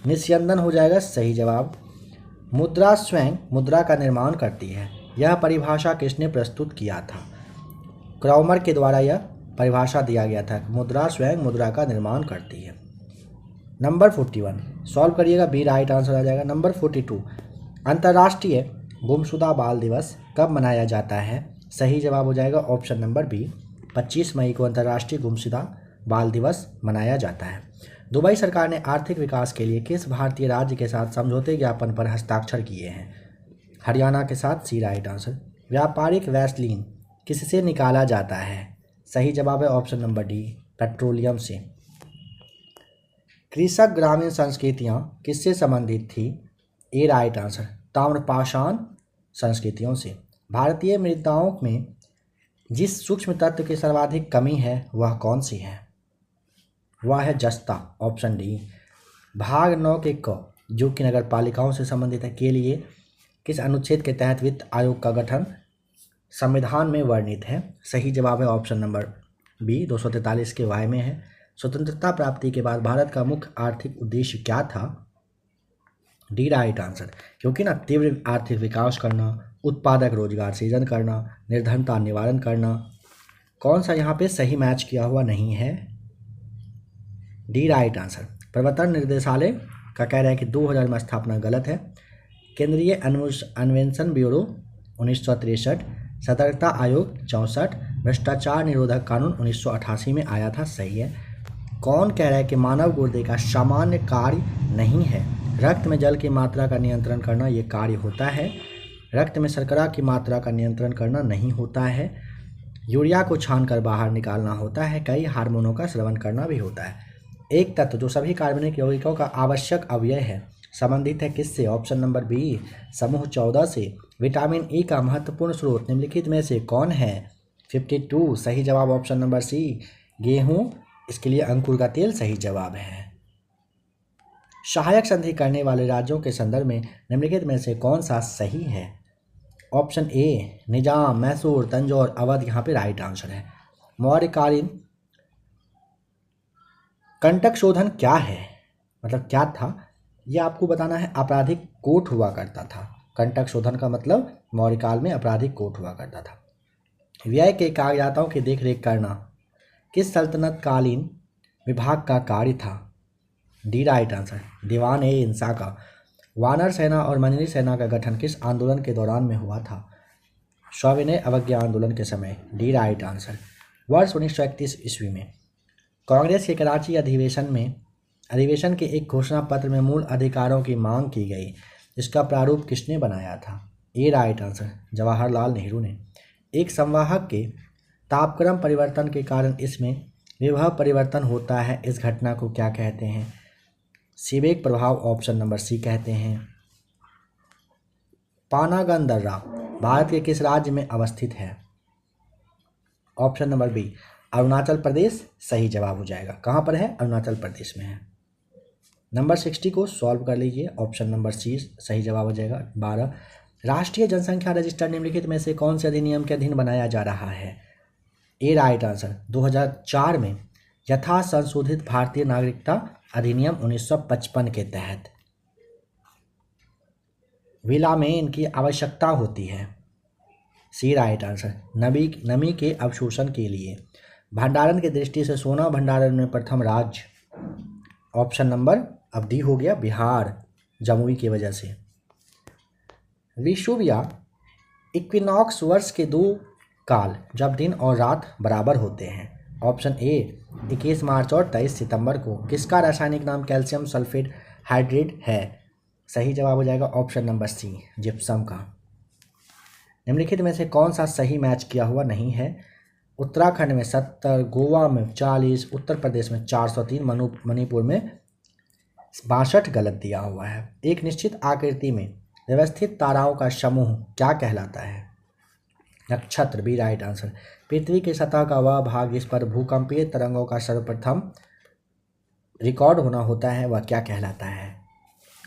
निस्यंदन हो जाएगा सही जवाब। मुद्रा स्वयं मुद्रा का निर्माण करती है, यह परिभाषा किसने प्रस्तुत किया था? क्रॉमर के द्वारा यह परिभाषा दिया गया था। मुद्रा स्वयं मुद्रा का निर्माण करती है। नंबर 41 सॉल्व करिएगा, बी राइट आंसर आ जाएगा। नंबर 42 अंतर्राष्ट्रीय गुमशुदा बाल दिवस कब मनाया जाता है? सही जवाब हो जाएगा ऑप्शन नंबर बी, 25 मई को अंतर्राष्ट्रीय गुमशुदा बाल दिवस मनाया जाता है। दुबई सरकार ने आर्थिक विकास के लिए किस भारतीय राज्य के साथ समझौते ज्ञापन पर हस्ताक्षर किए हैं? हरियाणा के साथ, सी राइट आंसर। व्यापारिक वैसलीन किससे निकाला जाता है? सही जवाब है ऑप्शन नंबर डी, पेट्रोलियम से। कृषक ग्रामीण संस्कृतियाँ किससे संबंधित थी? ए राइट आंसर, ताम्रपाषाण संस्कृतियों से। भारतीय मृदाओं में जिस सूक्ष्म तत्व की सर्वाधिक कमी है वह कौन सी है? वह है जस्ता, ऑप्शन डी। भाग 9 के क जो कि नगर पालिकाओं से संबंधित है के लिए किस अनुच्छेद के तहत वित्त आयोग का गठन संविधान में वर्णित है? सही जवाब है ऑप्शन नंबर बी, 243 के वाय में है। स्वतंत्रता प्राप्ति के बाद भारत का मुख्य आर्थिक उद्देश्य क्या था? डी राइट आंसर, क्योंकि ना तीव्र आर्थिक विकास करना, उत्पादक रोजगार सृजन करना, निर्धनता निवारण करना। कौन सा यहाँ पे सही मैच किया हुआ नहीं है? D right answer. प्रवर्तन निर्देशालय का कह रहा है कि 2000 में स्थापना गलत है। केंद्रीय अन्वेषण ब्यूरो 1963, सतर्कता आयोग 64, भ्रष्टाचार निरोधक कानून 1988 में आया था। सही है। कौन कह रहा है कि मानव गुर्दे का सामान्य कार्य नहीं है? रक्त में जल की मात्रा का नियंत्रण करना ये कार्य होता है। रक्त में शर्करा की मात्रा का नियंत्रण करना नहीं होता है। यूरिया को छानकर बाहर निकालना होता है। कई हार्मोनों का स्रवण करना भी होता है। एक तत्व जो सभी कार्बनिक यौगिकों का आवश्यक अवयव है संबंधित है किससे? ऑप्शन नंबर बी, समूह 14 से। विटामिन ई का महत्वपूर्ण स्रोत निम्नलिखित में से कौन है? 52। सही जवाब ऑप्शन नंबर सी, गेहूं। इसके लिए अंकुर का तेल सही जवाब है। सहायक संधि करने वाले राज्यों के संदर्भ में निम्नलिखित में से कौन सा सही है? ऑप्शन ए, निजाम, मैसूर, तंजौर, अवध यहाँ पे राइट आंसर है। मौर्यकालीन कंटक शोधन क्या है, मतलब क्या था, यह आपको बताना है। आपराधिक कोर्ट हुआ करता था। कंटक शोधन का मतलब मौर्यकाल में आपराधिक कोर्ट हुआ करता था। व्यय के कागजातों की देखरेख करना किस सल्तनत कालीन विभाग का कार्य था? डी राइट आंसर, दीवान ए इंसा का। वानर सेना और मंजरी सेना का गठन किस आंदोलन के दौरान में हुआ था? सविनय अवज्ञा आंदोलन के समय। डी राइट आंसर, वर्ष 1931 ईस्वी में। कांग्रेस के कराची अधिवेशन के एक घोषणा पत्र में मूल अधिकारों की मांग की गई। इसका प्रारूप किसने बनाया था? ए राइट आंसर, जवाहरलाल नेहरू ने। एक संवाहक के तापक्रम परिवर्तन के कारण इसमें विभव परिवर्तन होता है। इस घटना को क्या कहते हैं? सीबेक प्रभाव ऑप्शन नंबर सी कहते हैं। पानागन दर्रा भारत के किस राज्य में अवस्थित है? Option number B, Arunachal Pradesh सही जवाब हो जाएगा। कहाँ पर है? अरुणाचल प्रदेश में है। नंबर 60 को सॉल्व कर लीजिए। ऑप्शन नंबर सी सही जवाब हो जाएगा। 12, राष्ट्रीय जनसंख्या रजिस्टर निम्नलिखित में से कौन से अधिनियम के अधीन बनाया जा रहा है? ए राइट आंसर, 2004 में यथा संशोधित भारतीय नागरिकता अधिनियम 1955 के तहत। विला में इनकी आवश्यकता होती है। सी राइट आंसर, नमी के अवशोषण के लिए। भंडारण की दृष्टि से सोना भंडारण में प्रथम राज्य? ऑप्शन नंबर अब डी हो गया, बिहार, जमुई की वजह से। विषुव या इक्विनॉक्स वर्ष के दो काल जब दिन और रात बराबर होते हैं। ऑप्शन ए, 21 मार्च और 23 सितंबर को। किसका रासायनिक नाम कैल्शियम सल्फेट हाइड्रेट है? सही जवाब हो जाएगा ऑप्शन नंबर सी, जिप्सम का। निम्नलिखित में से कौन सा सही मैच किया हुआ नहीं है? उत्तराखंड में 70, गोवा में 40, उत्तर प्रदेश में 403, मणिपुर में 62 गलत दिया हुआ है। एक निश्चित आकृति में व्यवस्थित ताराओं का समूह क्या कहलाता है? नक्षत्र, बी राइट आंसर। पृथ्वी की सतह का वह भाग जिस पर भूकंपीय तरंगों का सर्वप्रथम रिकॉर्ड होना होता है वह क्या कहलाता है?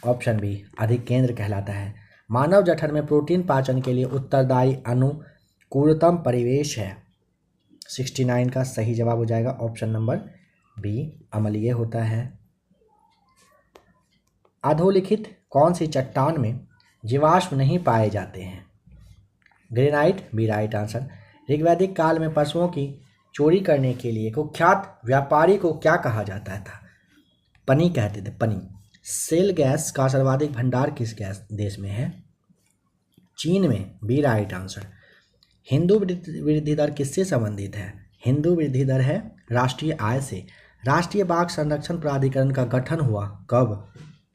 ऑप्शन बी, अधिकेंद्र कहलाता है। मानव जठर में प्रोटीन पाचन के लिए उत्तरदायी अनुकूलतम परिवेश है। 69 का सही जवाब हो जाएगा ऑप्शन नंबर बी, अम्लीय होता है। अधोलिखित कौन सी चट्टान में जीवाश्म नहीं पाए जाते हैं? Granite, B right answer. ऋग्वैदिक काल में पशुओं की चोरी करने के लिए कुख्यात व्यापारी को क्या कहा जाता था? पनी कहते थे, पनी। सेल गैस का सर्वाधिक भंडार किस गैस देश में है? चीन में, बी राइट आंसर। हिंदू वृद्धि दर किससे संबंधित है? हिंदू वृद्धि दर है राष्ट्रीय आय से। राष्ट्रीय बाघ संरक्षण प्राधिकरण का गठन हुआ कब?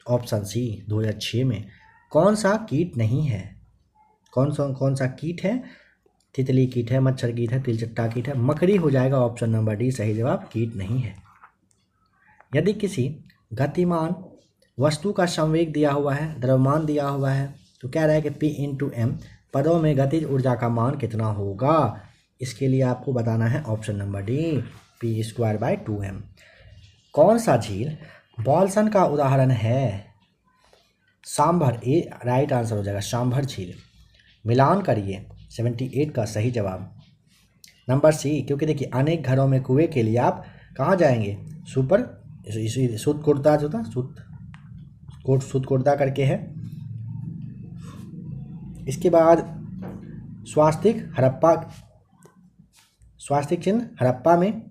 ऑप्शन सी, 2006 में। कौन सा कीट नहीं है? कौन सा कीट है? तितली कीट है, मच्छर कीट है, तिलचट्टा कीट है, मकड़ी हो जाएगा ऑप्शन नंबर डी सही जवाब, कीट नहीं है। यदि किसी गतिमान वस्तु का संवेग दिया हुआ है, द्रव्यमान दिया हुआ है, तो कह रहा है कि P/m पदों में गतिज ऊर्जा का मान कितना होगा? इसके लिए आपको बताना है ऑप्शन नंबर डी, P²/2m। कौन सा झील बॉल्सन का उदाहरण है? सांभर, ए राइट आंसर हो जाएगा, सांभर झील। मिलान करिए, 78 का सही जवाब। नंबर सी, क्योंकि देखिए अनेक घरों में कुएं के लिए आप कहाँ जाएंगे? शुद्ध कुर्ता जो था, शुद्ध कुर्ता करके है। इसके बाद स्वास्तिक चिन्ह हड़प्पा में।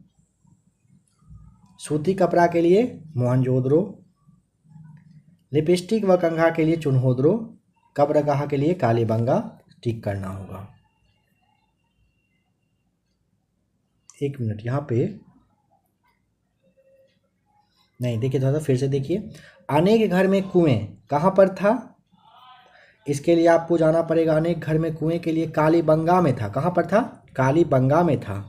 सूती कपड़ा के लिए मोहनजोदड़ो। लिपस्टिक व कंघा के लिए चुन्होदरो। कब्रगाह के लिए कालीबंगा। टिक करना होगा। 1 मिनट यहाँ पे नहीं, देखिए थोड़ा सा फिर से देखिए। अनेक घर में कुएं कहाँ पर था? इसके लिए आपको जाना पड़ेगा। अनेक घर में कुएं के लिए कालीबंगा में था। कहाँ पर था? कालीबंगा में था।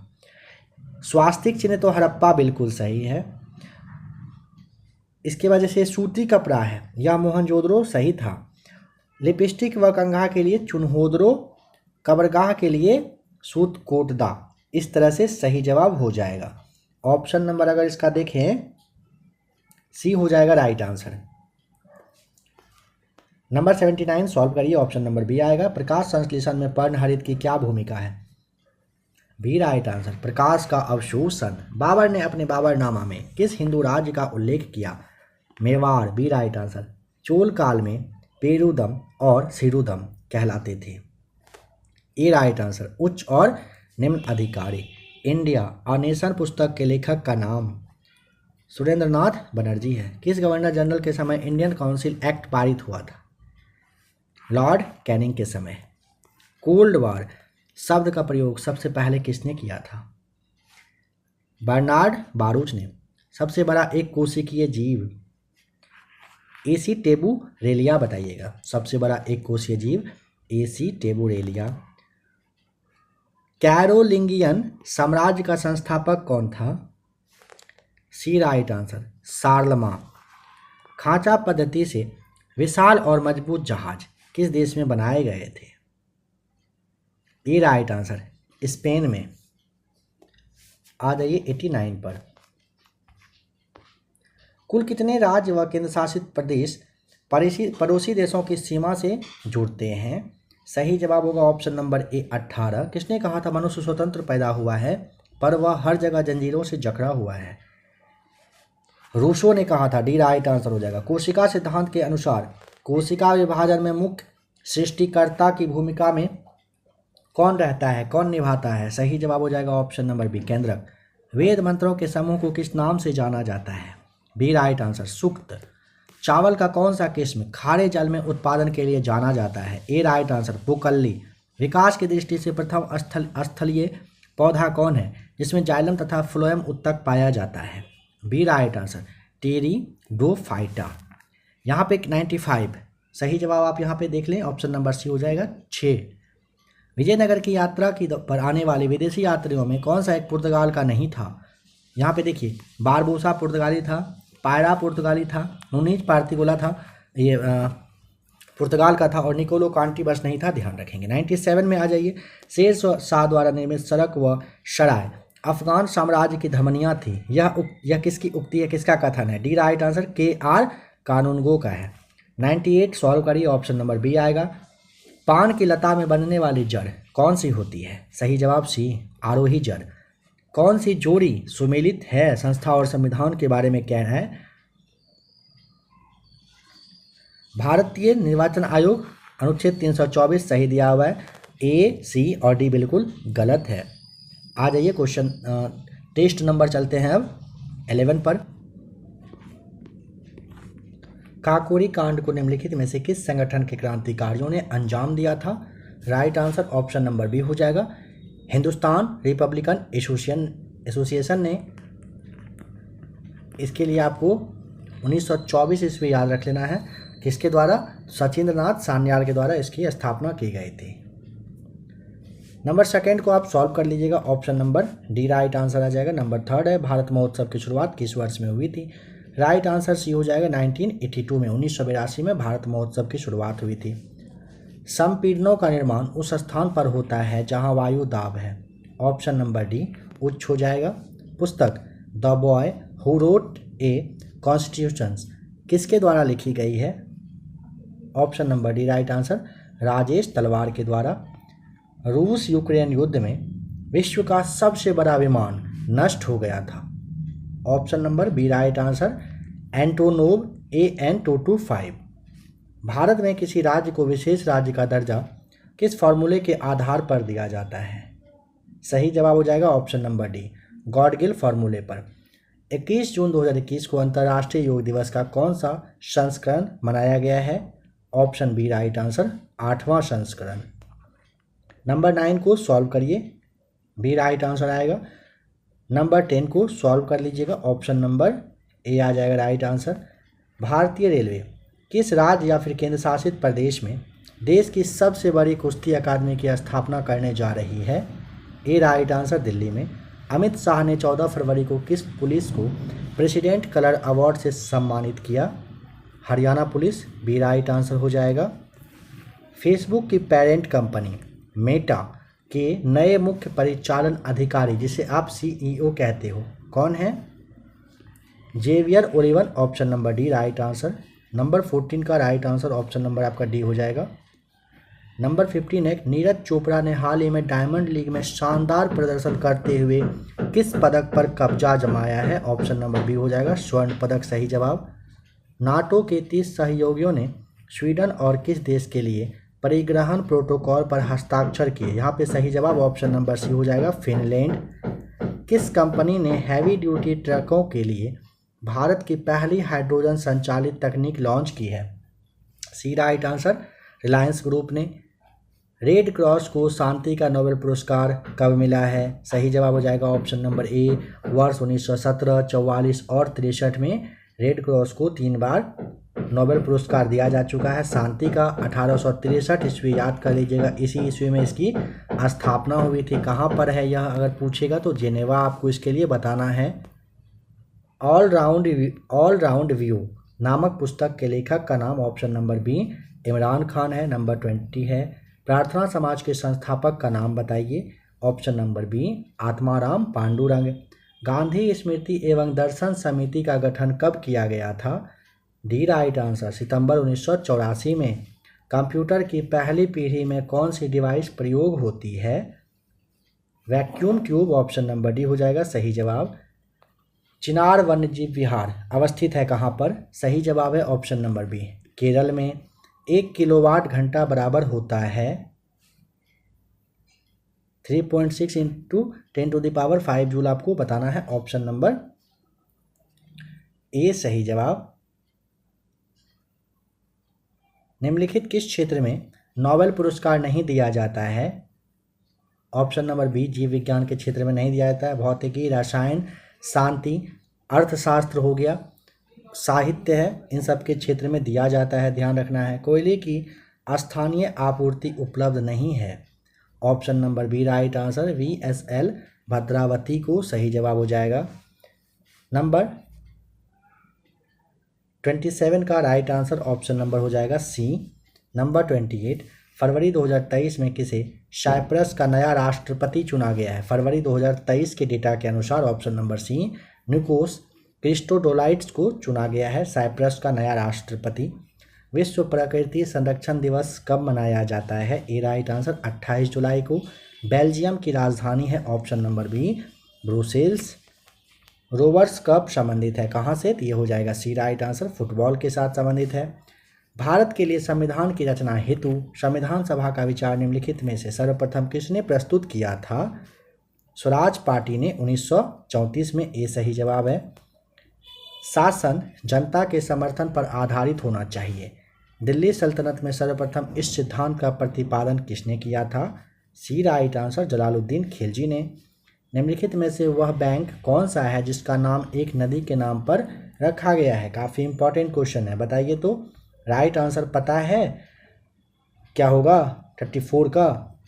स्वास्तिक चिन्ह तो हड़प्पा बिल्कुल सही है। इसके वजह से सूती कपड़ा है, यह मोहनजोदड़ो सही था। लिपस्टिक व कंघा के लिए चुन्होदरो, कबरगाह के लिए सूतकोटदा। इस तरह से सही जवाब हो जाएगा। ऑप्शन नंबर अगर इसका देखें सी हो जाएगा राइट आंसर। नंबर 79 सॉल्व करिए। ऑप्शन नंबर बी आएगा। प्रकाश संश्लेषण में पर्णहरित की क्या भूमिका है? बी राइट आंसर, प्रकाश का अवशोषण। बाबर ने अपने बाबरनामा में किस हिंदू राज्य का उल्लेख किया? Mewar, B right answer. Chola काल में पेरुदम और सिरुदम कहलाते थे। ए राइट आंसर, उच्च और निम्न अधिकारी। इंडिया अ नेशन पुस्तक के लेखक का नाम सुरेंद्रनाथ बनर्जी है। किस गवर्नर जनरल के समय इंडियन काउंसिल एक्ट पारित हुआ था? लॉर्ड कैनिंग के समय। कोल्ड वॉर शब्द का प्रयोग सबसे पहले किसने किया था? बर्नार्ड बारूच ने। सबसे बड़ा एक कोशिकीय जीव? एसी टेबुरेलिया बताइएगा। सबसे बड़ा एक कोशीय जीव एसी टेबुरेलिया। कैरोलिंगियन साम्राज्य का संस्थापक कौन था? सी राइट आंसर, शार्लमा। खांचा पद्धति से विशाल और मजबूत जहाज किस देश में बनाए गए थे? ए राइट आंसर, स्पेन में। आ जाइए 89 पर। कुल कितने राज्य व केंद्र शासित प्रदेश पड़ोसी देशों की सीमा से जुड़ते हैं? सही जवाब होगा ऑप्शन नंबर ए 18। किसने कहा था मनुष्य स्वतंत्र पैदा हुआ है पर वह हर जगह जंजीरों से जकड़ा हुआ है? रूसो ने कहा था। डी राइट आंसर हो जाएगा। कोशिका सिद्धांत के अनुसार कोशिका विभाजन में मुख्य सृष्टिकर्ता की भूमिका में कौन रहता है, कौन निभाता है? सही जवाब हो जाएगा ऑप्शन नंबर बी, केंद्रक। वेद मंत्रों के समूह को किस नाम से जाना जाता है? बी राइट आंसर, सूक्त। चावल का कौन सा किस्म खारे जल में उत्पादन के लिए जाना जाता है? ए राइट आंसर, बुकल्ली। विकास की दृष्टि से प्रथम स्थलीय पौधा कौन है जिसमें जाइलम तथा फ्लोएम उत्तक पाया जाता है? B right answer, pteridophyta. यहाँ पे 95 सही जवाब आप यहाँ पे देख लें। ऑप्शन नंबर सी हो जाएगा 6। विजयनगर की यात्रा की पर आने वाले विदेशी यात्रियों में कौन सा एक पुर्तगाल का नहीं था? यहाँ पे देखिए, बारबोसा पुर्तगाली था, पायरा पुर्तगाली था, नूनीज पार्तिगोला था, ये पुर्तगाल का था, और निकोलो कांटी बस नहीं था। ध्यान रखेंगे। 97 में आ जाइए। शेर शाह द्वारा निर्मित सड़क व सराय अफगान साम्राज्य की धमनियाँ थी। यह किसकी उक्ति है, किसका कथन है? डी राइट आंसर, KR कानूनगो का है। 98 सॉल्व करिए। ऑप्शन नंबर बी आएगा। पान की लता में बनने वाली जड़ कौन सी होती है? सही जवाब सी, आरोही जड़। कौन सी जोड़ी सुमेलित है? संस्था और संविधान के बारे में क्या है? भारतीय निर्वाचन आयोग अनुच्छेद 324 सही दिया हुआ है। ए, सी और डी बिल्कुल गलत है। आ जाइए क्वेश्चन टेस्ट नंबर चलते हैं अब 11 पर। काकोरी कांड को निम्नलिखित में से किस संगठन के क्रांतिकारियों ने अंजाम दिया था? Right answer option number B हो जाएगा। हिंदुस्तान रिपब्लिकन एसोसिएशन ने। इसके लिए आपको 1924 ईस्वी याद रख लेना है। किसके द्वारा? सचिंद्रनाथ सान्याल के द्वारा इसकी स्थापना की गई थी। नंबर 2 को आप सॉल्व कर लीजिएगा। Option number D right answer आ जाएगा। नंबर 3 है, भारत महोत्सव की शुरुआत किस वर्ष में हुई थी? राइट आंसर सी हो जाएगा, 1982 में। 1982 में भारत महोत्सव की शुरुआत हुई थी। संपीड़नों का निर्माण उस स्थान पर होता है जहां वायु दाब है। ऑप्शन नंबर डी उच्च हो जाएगा। पुस्तक the boy who wrote a constitution किसके द्वारा लिखी गई है? Option number D right answer, Rajesh तलवार के द्वारा। रूस यूक्रेन युद्ध में विश्व का सबसे बड़ा विमान नष्ट हो गया था। Option number B right answer, Antonov AN-225। Bharat में किसी राज्य को विशेष राज्य का दर्जा किस फॉर्मूले के आधार पर दिया जाता है? सही जवाब हो जाएगा ऑप्शन नंबर डी, गॉडगिल फॉर्मूले पर। 21 जून 2021 को अंतर्राष्ट्रीय योग दिवस का कौन सा संस्करण मनाया गया है? ऑप्शन बी राइट आंसर, 8वां संस्करण। नंबर 9 को सॉल्व करिए, बी राइट आंसर आएगा। नंबर 10 को सॉल्व कर लीजिएगा, ऑप्शन नंबर ए आ जाएगा राइट आंसर। भारतीय रेलवे किस राज्य या फिर केंद्र शासित प्रदेश में देश की सबसे बड़ी कुश्ती अकादमी की स्थापना करने जा रही है? ए राइट आंसर दिल्ली में। अमित शाह ने 14 फरवरी को किस पुलिस को प्रेसिडेंट कलर अवार्ड से सम्मानित किया? Haryana police, B right answer हो जाएगा। फेसबुक की पेरेंट कंपनी मेटा के नए मुख्य परिचालन अधिकारी जिसे आप सीईओ कहते हो कौन है? Javier Olivan, option number D right answer. Number 14 का राइट आंसर ऑप्शन नंबर आपका डी हो जाएगा। नंबर 15 है, नीरज चोपड़ा ने हाल ही में डायमंड लीग में शानदार प्रदर्शन करते हुए किस पदक पर कब्जा जमाया है? ऑप्शन नंबर बी हो जाएगा स्वर्ण पदक, सही जवाब। नाटो के 30 सहयोगियों ने स्वीडन और किस देश के लिए परिग्रहण प्रोटोकॉल पर हस्ताक्षर किए? यहाँ पे सही जवाब ऑप्शन नंबर सी हो जाएगा फिनलैंड। किस कंपनी ने हैवी ड्यूटी ट्रकों के लिए भारत की पहली हाइड्रोजन संचालित तकनीक लॉन्च की है? सी राइट आंसर रिलायंस ग्रुप ने। रेड क्रॉस को शांति का नोबेल पुरस्कार कब मिला है? सही जवाब हो जाएगा ऑप्शन नंबर ए वर्ष 1917, 44 और 63 में रेड क्रॉस को 3 बार नोबेल पुरस्कार दिया जा चुका है। शांति का 1863 ईस्वी याद कर लीजिएगा, इसी ईस्वी में इसकी स्थापना हुई थी। कहाँ पर है यह अगर पूछेगा तो जेनेवा आपको इसके लिए बताना है। ऑल राउंड व्यू नामक पुस्तक के लेखक का नाम option number B Imran Khan है। नंबर 20 है, प्रार्थना समाज के संस्थापक का नाम बताइए? Option number B Atmaram Pandurang. Gandhi स्मृति एवं दर्शन समिति का गठन कब किया गया था? डी राइट आंसर सितंबर 1984 में। कंप्यूटर की पहली पीढ़ी में कौन सी डिवाइस प्रयोग होती है? Vacuum tube, option number D हो जाएगा सही जवाब। चिनार वन्यजीव विहार अवस्थित है कहाँ पर? सही जवाब है ऑप्शन नंबर बी केरल में। 1 किलोवाट घंटा बराबर होता है 3.6 इंटू 10⁵ जूल, आपको बताना है ऑप्शन नंबर ए सही जवाब। निम्नलिखित किस क्षेत्र में नोबेल पुरस्कार नहीं दिया जाता है? ऑप्शन नंबर बी जीव विज्ञान के क्षेत्र में नहीं दिया जाता है। भौतिकी, रसायन, शांति, अर्थशास्त्र हो गया, साहित्य है, इन सब के क्षेत्र में दिया जाता है, ध्यान रखना है। कोयले की स्थानीय आपूर्ति उपलब्ध नहीं है। Option number B right answer VSL Bhadravati को सही जवाब हो जाएगा। नंबर 27 का राइट आंसर ऑप्शन नंबर हो जाएगा सी। नंबर 28, फरवरी 2023 में किसे साइप्रस का नया राष्ट्रपति चुना गया है? फरवरी 2023 के डेटा के अनुसार ऑप्शन नंबर सी निकोस क्रिस्टोडोलाइट्स को चुना गया है साइप्रस का नया राष्ट्रपति। विश्व प्रकृति संरक्षण दिवस कब मनाया जाता है? ए राइट आंसर 28 जुलाई को। बेल्जियम की राजधानी है option number B Brussels. Rovers कब संबंधित है कहाँ से? तो ये हो जाएगा सी राइट आंसर फुटबॉल के साथ संबंधित है। भारत के लिए संविधान की रचना हेतु संविधान सभा का विचार निम्नलिखित में से सर्वप्रथम किसने प्रस्तुत किया था? स्वराज पार्टी ने 1934 में, ए सही जवाब है। शासन जनता के समर्थन पर आधारित होना चाहिए। दिल्ली सल्तनत में सर्वप्रथम इस सिद्धांत का प्रतिपादन किसने किया था? सी राइट आंसर जलालुद्दीन खिलजी ने। निम्नलिखित में से वह बैंक कौन सा है जिसका नाम एक नदी के नाम पर रखा गया है? काफ़ी इंपॉर्टेंट क्वेश्चन है, बताइए तो। राइट आंसर पता है क्या होगा 34 का?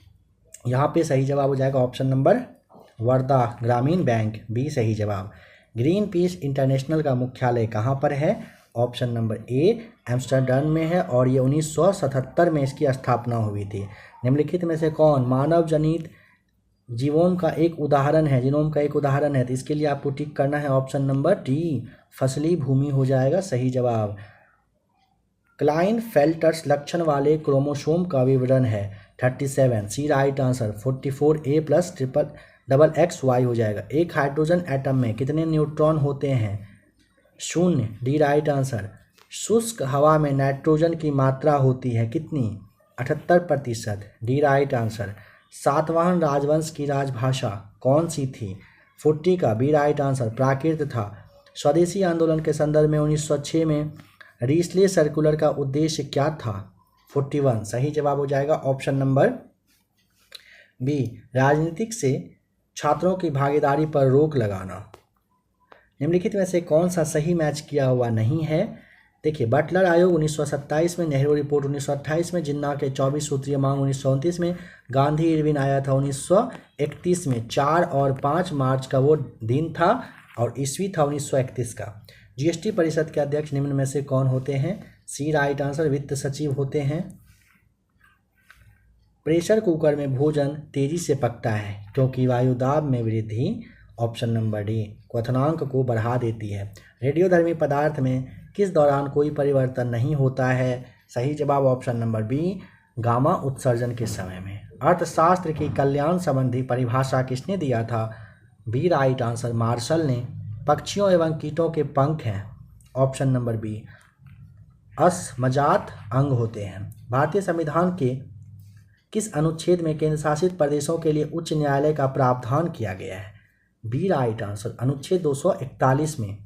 यहाँ पे सही जवाब हो जाएगा ऑप्शन नंबर वर्धा ग्रामीण बैंक, बी सही जवाब। ग्रीन पीस इंटरनेशनल का मुख्यालय कहाँ पर है? ऑप्शन नंबर ए एम्स्टर्डम में है और ये 1977 में इसकी स्थापना हुई थी। निम्नलिखित में से कौन मानव जनित जीवोम का एक उदाहरण है? जीनोम का एक उदाहरण है, तो इसके लिए आपको टिक करना है ऑप्शन नंबर डी फसली भूमि हो जाएगा सही जवाब। क्लाइनफेल्टर्स लक्षण वाले क्रोमोसोम का विवरण है 37, C right answer. 44A plus XXY हो जाएगा। एक हाइड्रोजन एटम में कितने न्यूट्रॉन होते हैं? 0, डी राइट आंसर। शुष्क हवा में नाइट्रोजन की मात्रा होती है कितनी? 78%, डी राइट आंसर। सातवाहन राजवंश की राजभाषा कौन सी थी? 40 का बी राइट आंसर प्राकृत था। स्वदेशी आंदोलन के संदर्भ में 1906 में रीसले सर्कुलर का उद्देश्य क्या था? 41, सही जवाब हो जाएगा ऑप्शन नंबर बी राजनीतिक से छात्रों की भागीदारी पर रोक लगाना। निम्नलिखित में से कौन सा सही मैच किया हुआ नहीं है? देखिए, बटलर आयोग 1927 में, नेहरू रिपोर्ट 1928 में, जिन्ना के 24 सूत्रीय मांग 1929 में, गांधी इरविन आया था 1931 में। 4 और 5 मार्च का वो दिन था और ईस्वी था 1931 का। जीएसटी परिषद के अध्यक्ष निम्न में से कौन होते हैं? सी राइट आंसर, वित्त सचिव होते हैं। प्रेशर कुकर में भोजन तेजी से पकता है क्योंकि वायुदाब में वृद्धि, ऑप्शन नंबर डी, क्वथनांक को बढ़ा देती है। रेडियोधर्मी पदार्थ में किस दौरान कोई परिवर्तन नहीं होता है? सही जवाब ऑप्शन नंबर बी, गामा उत्सर्जन के समय में। अर्थशास्त्र की कल्याण संबंधी परिभाषा किसने दिया था? बी राइट आंसर, मार्शल ने। पक्षियों एवं कीटों के पंख हैं, ऑप्शन नंबर बी, असमजात अंग होते हैं। भारतीय संविधान के किस अनुच्छेद में केंद्र शासित प्रदेशों के लिए उच्च न्यायालय का प्रावधान किया गया है? बी राइट आंसर, अनुच्छेद 241 में।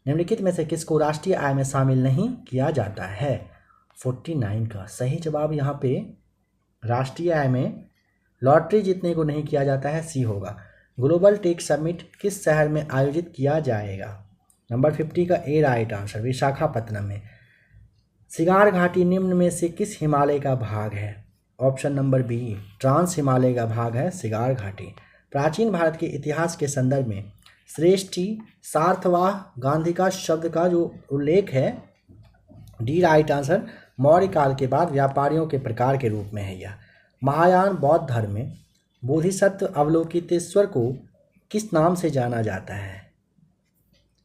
निम्नलिखित में से किसको राष्ट्रीय आय में शामिल नहीं किया जाता है? 49 का सही जवाब यहाँ पे राष्ट्रीय आय में लॉटरी जीतने को नहीं किया जाता है, सी होगा। ग्लोबल टेक समिट किस शहर में आयोजित किया जाएगा? नंबर 50 का ए राइट आंसर, विशाखापत्तनम में। सिगार घाटी निम्न में से किस हिमालय का भाग है? Option number B, trans Himalaya का भाग है सिगार घाटी। प्राचीन भारत के इतिहास के संदर्भ में श्रेष्ठी सार्थवाह गांधी का शब्द का जो उल्लेख है, डी राइट आंसर, मौर्य काल के बाद व्यापारियों के प्रकार के रूप में है यह। महायान बौद्ध धर्म में बोधिसत्व अवलोकितेश्वर को किस नाम से जाना जाता है?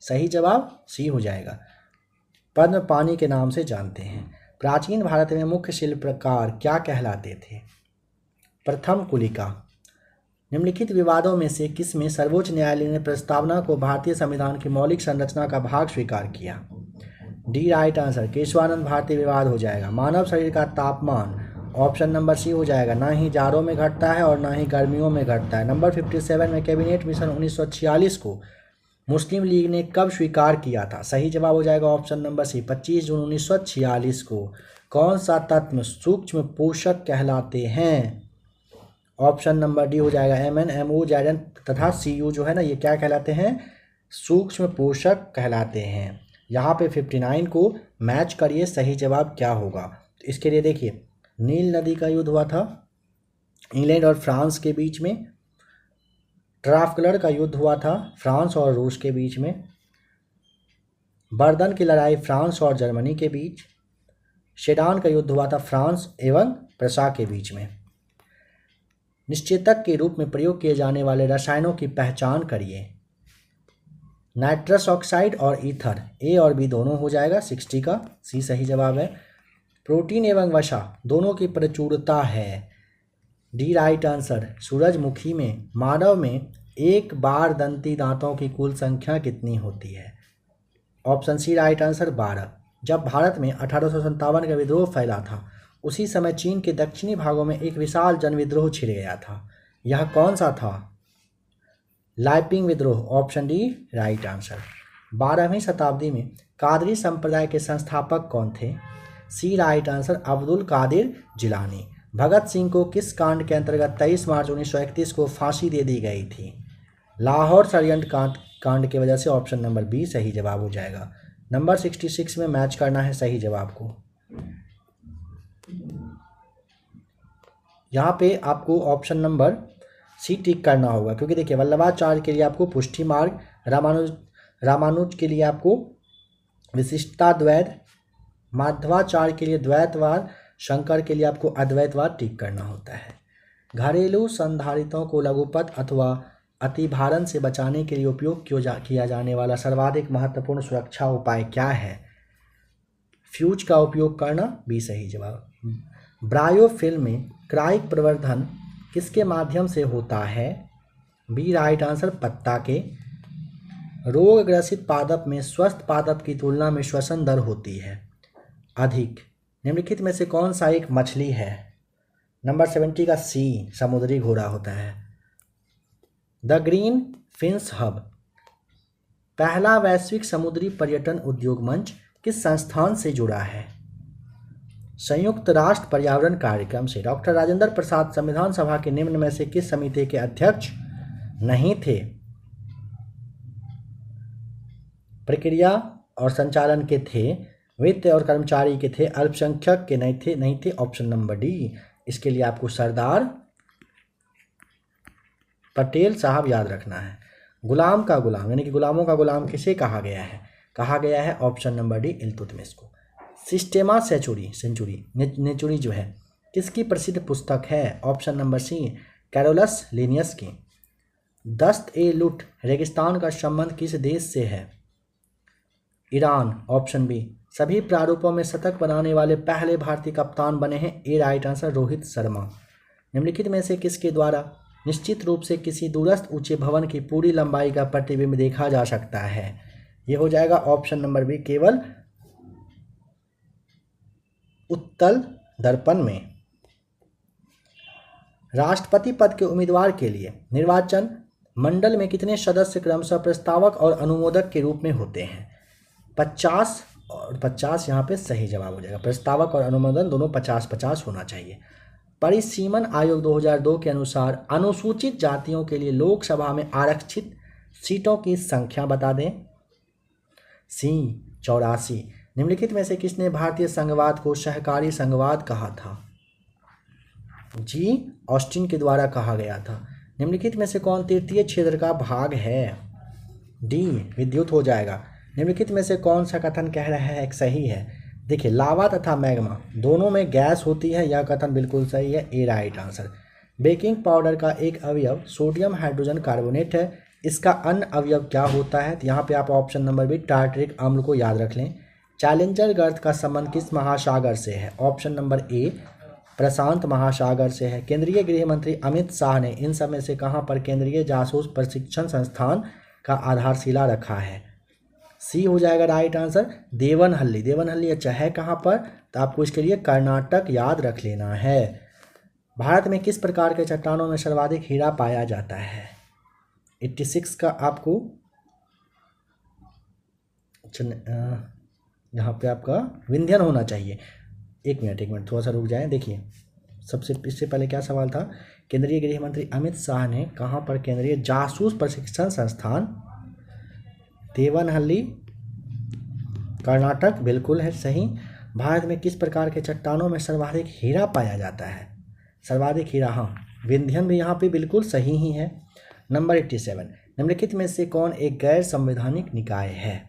सही जवाब सी हो जाएगा, पद्म पानी के नाम से जानते हैं। प्राचीन भारत में मुख्य शिल्पकार क्या कहलाते थे? प्रथम कुलिका। निम्नलिखित विवादों में से किस में सर्वोच्च न्यायालय ने प्रस्तावना को भारतीय संविधान की मौलिक संरचना का भाग स्वीकार किया? डी राइट आंसर, केशवानंद भारतीय विवाद हो जाएगा। मानव शरीर का तापमान, ऑप्शन नंबर सी हो जाएगा, ना ही जाड़ों में घटता है और ना ही गर्मियों में घटता है। नंबर 57 में कैबिनेट मिशन 1946 को मुस्लिम लीग ने कब स्वीकार किया था? सही जवाब हो जाएगा ऑप्शन नंबर सी, 25 जून 1946 को। कौन सा तत्व सूक्ष्म पोषक कहलाते हैं? ऑप्शन नंबर डी हो जाएगा, Mn, Mo, Zn तथा Cu जो है ना, ये क्या कहलाते हैं? सूक्ष्म पोषक कहलाते हैं। यहाँ पे 59 को मैच करिए, सही जवाब क्या होगा? तो इसके लिए देखिए, नील नदी का युद्ध हुआ था इंग्लैंड और फ्रांस के बीच में। ट्राफलगर का युद्ध हुआ था फ्रांस और रूस के बीच में। बर्दन की लड़ाई फ्रांस और जर्मनी के बीच। सेडान का युद्ध हुआ था फ्रांस एवं प्रसा के बीच में। निश्चेतक के रूप में प्रयोग किए जाने वाले रसायनों की पहचान करिए। नाइट्रस ऑक्साइड और ईथर, ए और बी दोनों हो जाएगा, 60 का सी सही जवाब है। प्रोटीन एवं वसा दोनों की प्रचुरता है, डी राइट आंसर। सूरजमुखी में मानव में एक बार दंती दांतों की कुल संख्या कितनी होती है? Option C right answer, 12। जब भारत में 1857 का विद्रोह फैला था, उसी समय चीन के दक्षिणी भागों में एक विशाल जनविद्रोह छिड़ गया था। यह कौन सा था? लाइपिंग विद्रोह, ऑप्शन डी राइट आंसर। 12वीं शताब्दी में कादरी संप्रदाय के संस्थापक कौन थे? सी राइट आंसर, अब्दुल कादिर जिलानी। भगत सिंह को किस कांड के अंतर्गत 23 मार्च 1931 को फांसी दे दी गई थी? लाहौर षड्यंत्र कांड की वजह से, ऑप्शन नंबर बी सही जवाब हो जाएगा। नंबर 66 में मैच करना है सही जवाब को। यहाँ पे आपको ऑप्शन नंबर सी टिक करना होगा, क्योंकि देखिए वल्लभाचार्य के लिए आपको पुष्टि मार्ग, रामानुज के लिए आपको विशिष्टता द्वैत, माधवाचार्य के लिए द्वैतवाद, शंकर के लिए आपको अद्वैतवाद टिक करना होता है। घरेलू संधारितों को लघुपथ अथवा अतिभारण से बचाने के लिए उपयोग किया जाने वाला सर्वाधिक महत्वपूर्ण सुरक्षा उपाय क्या है? फ्यूज का उपयोग करना, बी सही जवाब। ब्रायोफिल्म में क्राइक प्रवर्धन किसके माध्यम से होता है? बी राइट आंसर, पत्ता के। रोग ग्रसित पादप में स्वस्थ पादप की तुलना में श्वसन दर होती है अधिक। निम्नलिखित में से कौन सा एक मछली है? नंबर 70 का सी, समुद्री घोड़ा होता है। द ग्रीन फिन्स हब, पहला वैश्विक समुद्री पर्यटन उद्योग मंच, किस संस्थान से जुड़ा है? संयुक्त राष्ट्र पर्यावरण कार्यक्रम से डॉक्टर राजेंद्र प्रसाद संविधान सभा के निम्न में से किस समिति के अध्यक्ष नहीं थे? प्रक्रिया और संचालन के थे, वित्त और कर्मचारी के थे, अल्पसंख्यक के नहीं थे। Option number D. इसके लिए आपको सरदार पटेल साहब याद रखना है। गुलाम का गुलाम यानी कि गुलामों का गुलाम किसे कहा गया है? कहा गया है ऑप्शन नंबर डी, इल्तुतमिश को। सिस्टेमा सेंचुरी जो है किसकी प्रसिद्ध पुस्तक है? Option number C, Carolus Linnaeus की। दस्त-ए-लुट रेगिस्तान का संबंध किस देश से है? ईरान। Option B. सभी प्रारूपों में शतक बनाने वाले पहले भारतीय कप्तान बने हैं? ए राइट आंसर, रोहित शर्मा। निम्नलिखित में से किसके द्वारा निश्चित रूप से किसी दूरस्थ ऊंचे भवन की पूरी लंबाई का प्रतिबिंब देखा जा सकता है? ये हो जाएगा ऑप्शन नंबर बी, केवल उत्तल दर्पण में। राष्ट्रपति पद के उम्मीदवार के लिए निर्वाचन मंडल में कितने सदस्य क्रमशः प्रस्तावक और अनुमोदक के रूप में होते हैं? 50 और 50 यहाँ पे सही जवाब हो जाएगा। प्रस्तावक और अनुमोदन दोनों 50-50 होना चाहिए। परिसीमन आयोग 2002 के अनुसार अनुसूचित जातियों के लिए लोकसभा में आरक्षित सीटों की संख्या बता दें। सी 84। निम्नलिखित में से किसने भारतीय संघवाद को सहकारी संघवाद कहा था? जी ऑस्टिन के द्वारा कहा गया था। निम्नलिखित में से कौन तृतीय क्षेत्र का भाग है? डी विद्युत हो जाएगा। निम्नलिखित में से कौन सा कथन कह रहा है सही है? देखिए, लावा तथा मैग्मा दोनों में गैस होती है, यह कथन बिल्कुल सही है, ए राइट आंसर। बेकिंग पाउडर का एक अवयव सोडियम हाइड्रोजन कार्बोनेट है, इसका अन्य अवयव क्या होता है? तो यहाँ पे आप ऑप्शन नंबर बी, टार्टरिक अम्ल को याद रख लें। चैलेंजर गर्त का संबंध किस महासागर से है? ऑप्शन नंबर ए, प्रशांत महासागर से है। केंद्रीय गृह मंत्री अमित शाह ने इन सब में से कहाँ पर केंद्रीय जासूस प्रशिक्षण संस्थान का आधारशिला रखा है? सी हो जाएगा राइट आंसर, देवनहल्ली। अच्छा है कहाँ पर? तो आपको इसके लिए कर्नाटक याद रख लेना है। भारत में किस प्रकार के चट्टानों में सर्वाधिक हीरा पाया जाता है? 86 का आपको यहाँ पे आपका विंध्यन होना चाहिए। एक मिनट थोड़ा सा रुक जाएं। देखिए, इससे पहले क्या सवाल था? केंद्रीय गृह मंत्री अमित शाह ने कहाँ पर केंद्रीय जासूस प्रशिक्षण संस्थान? देवनहल्ली, कर्नाटक बिल्कुल है सही। भारत में किस प्रकार के चट्टानों में सर्वाधिक हीरा पाया जाता है? सर्वाधिक हीरा, हाँ, विंध्यन भी यहाँ पे बिल्कुल सही ही है। नंबर 87, निम्नलिखित में से कौन एक गैर संवैधानिक निकाय है?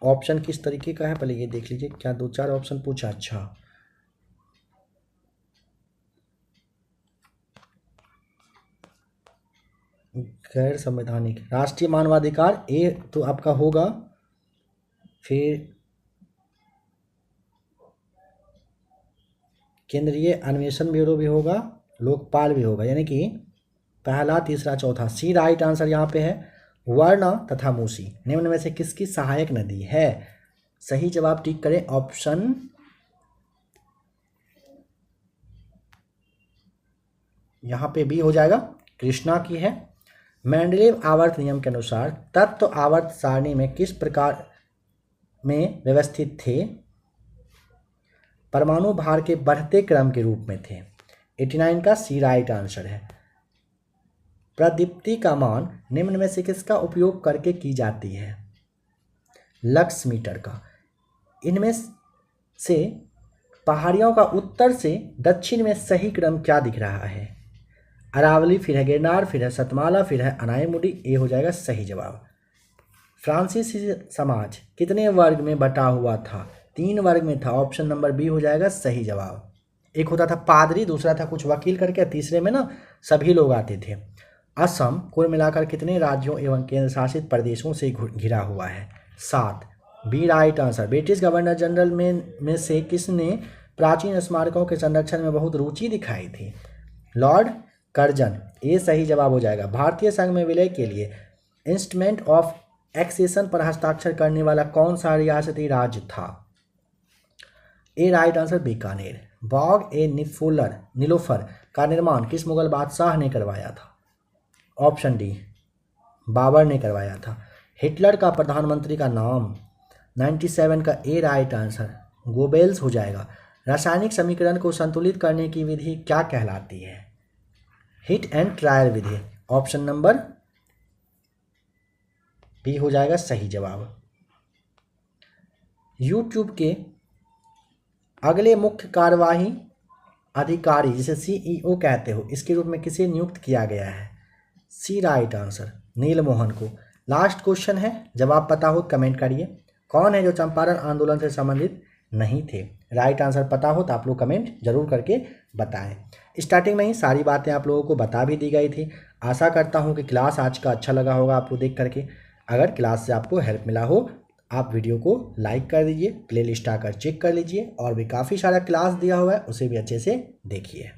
ऑप्शन किस तरीके का है पहले ये देख लीजिए। क्या 2-4 ऑप्शन पूछा? अच्छा, गैर संवैधानिक राष्ट्रीय मानवाधिकार ए तो आपका होगा, फिर केंद्रीय अन्वेषण ब्यूरो भी होगा, लोकपाल भी होगा, यानी कि पहला, तीसरा, चौथा। सी राइट आंसर यहाँ पे है। वर्ण तथा मूसी निम्न में से किसकी सहायक नदी है? सही जवाब टिक करें, ऑप्शन यहाँ पे बी हो जाएगा, कृष्णा की है। मेंडलीव आवर्त नियम के अनुसार तत्व आवर्त सारणी में किस प्रकार में व्यवस्थित थे? परमाणु भार के बढ़ते क्रम के रूप में थे। 89 का सी राइट आंसर है। प्रदीप्ति का मान निम्न में से किसका उपयोग करके की जाती है? लक्स मीटर का। इनमें से पहाड़ियों का उत्तर से दक्षिण में सही क्रम क्या दिख रहा है? अरावली, फिर है गिरनार, फिर है सतमाला, फिर है अनायमुडी। ए हो जाएगा सही जवाब। फ्रांसीसी समाज कितने वर्ग में बटा हुआ था? 3 वर्ग में था। ऑप्शन नंबर बी हो जाएगा सही जवाब। एक होता था पादरी, दूसरा था कुछ वकील करके, तीसरे में ना सभी लोग आते थे। असम कुल मिलाकर कितने राज्यों एवं केंद्र शासित प्रदेशों से घिरा हुआ है? 7। B right answer. British governor general में से किसने प्राचीन स्मारकों के संरक्षण में बहुत रुचि दिखाई थी? Lord Curzon. ये सही जवाब हो जाएगा। भारतीय संघ में विलय के लिए इंस्ट्रूमेंट ऑफ एक्सेशन पर हस्ताक्षर करने वाला कौन सा रियासती राज्य था? ए राइट आंसर, बीकानेर। बाग ए नीलोफर का निर्माण किस मुगल बादशाह ने करवाया था? ऑप्शन डी, बाबर ने करवाया था। हिटलर का प्रधानमंत्री का नाम? 97 का ए राइट आंसर, गोबेल्स हो जाएगा। रासायनिक समीकरण को संतुलित करने की विधि क्या कहलाती है? हिट एंड ट्रायल विधि। ऑप्शन नंबर बी हो जाएगा सही जवाब। यूट्यूब के अगले मुख्य कार्यवाही अधिकारी जिसे सीईओ कहते हो इसके रूप में किसे नियुक्त किया गया है? सी राइट आंसर, नील मोहन को। लास्ट क्वेश्चन है, जवाब पता हो कमेंट करिए। कौन है जो चंपारण आंदोलन से संबंधित नहीं थे? राइट आंसर पता हो तो आप लोग कमेंट जरूर करके बताएं। स्टार्टिंग में ही सारी बातें आप लोगों को बता भी दी गई थी। आशा करता हूं कि क्लास आज का अच्छा लगा होगा आपको देख करके। अगर क्लास से आपको हेल्प मिला हो आप वीडियो को लाइक कर दीजिए, प्लेलिस्ट आकर चेक कर लीजिए और भी काफ़ी सारा क्लास दिया हुआ है उसे भी अच्छे से देखिए।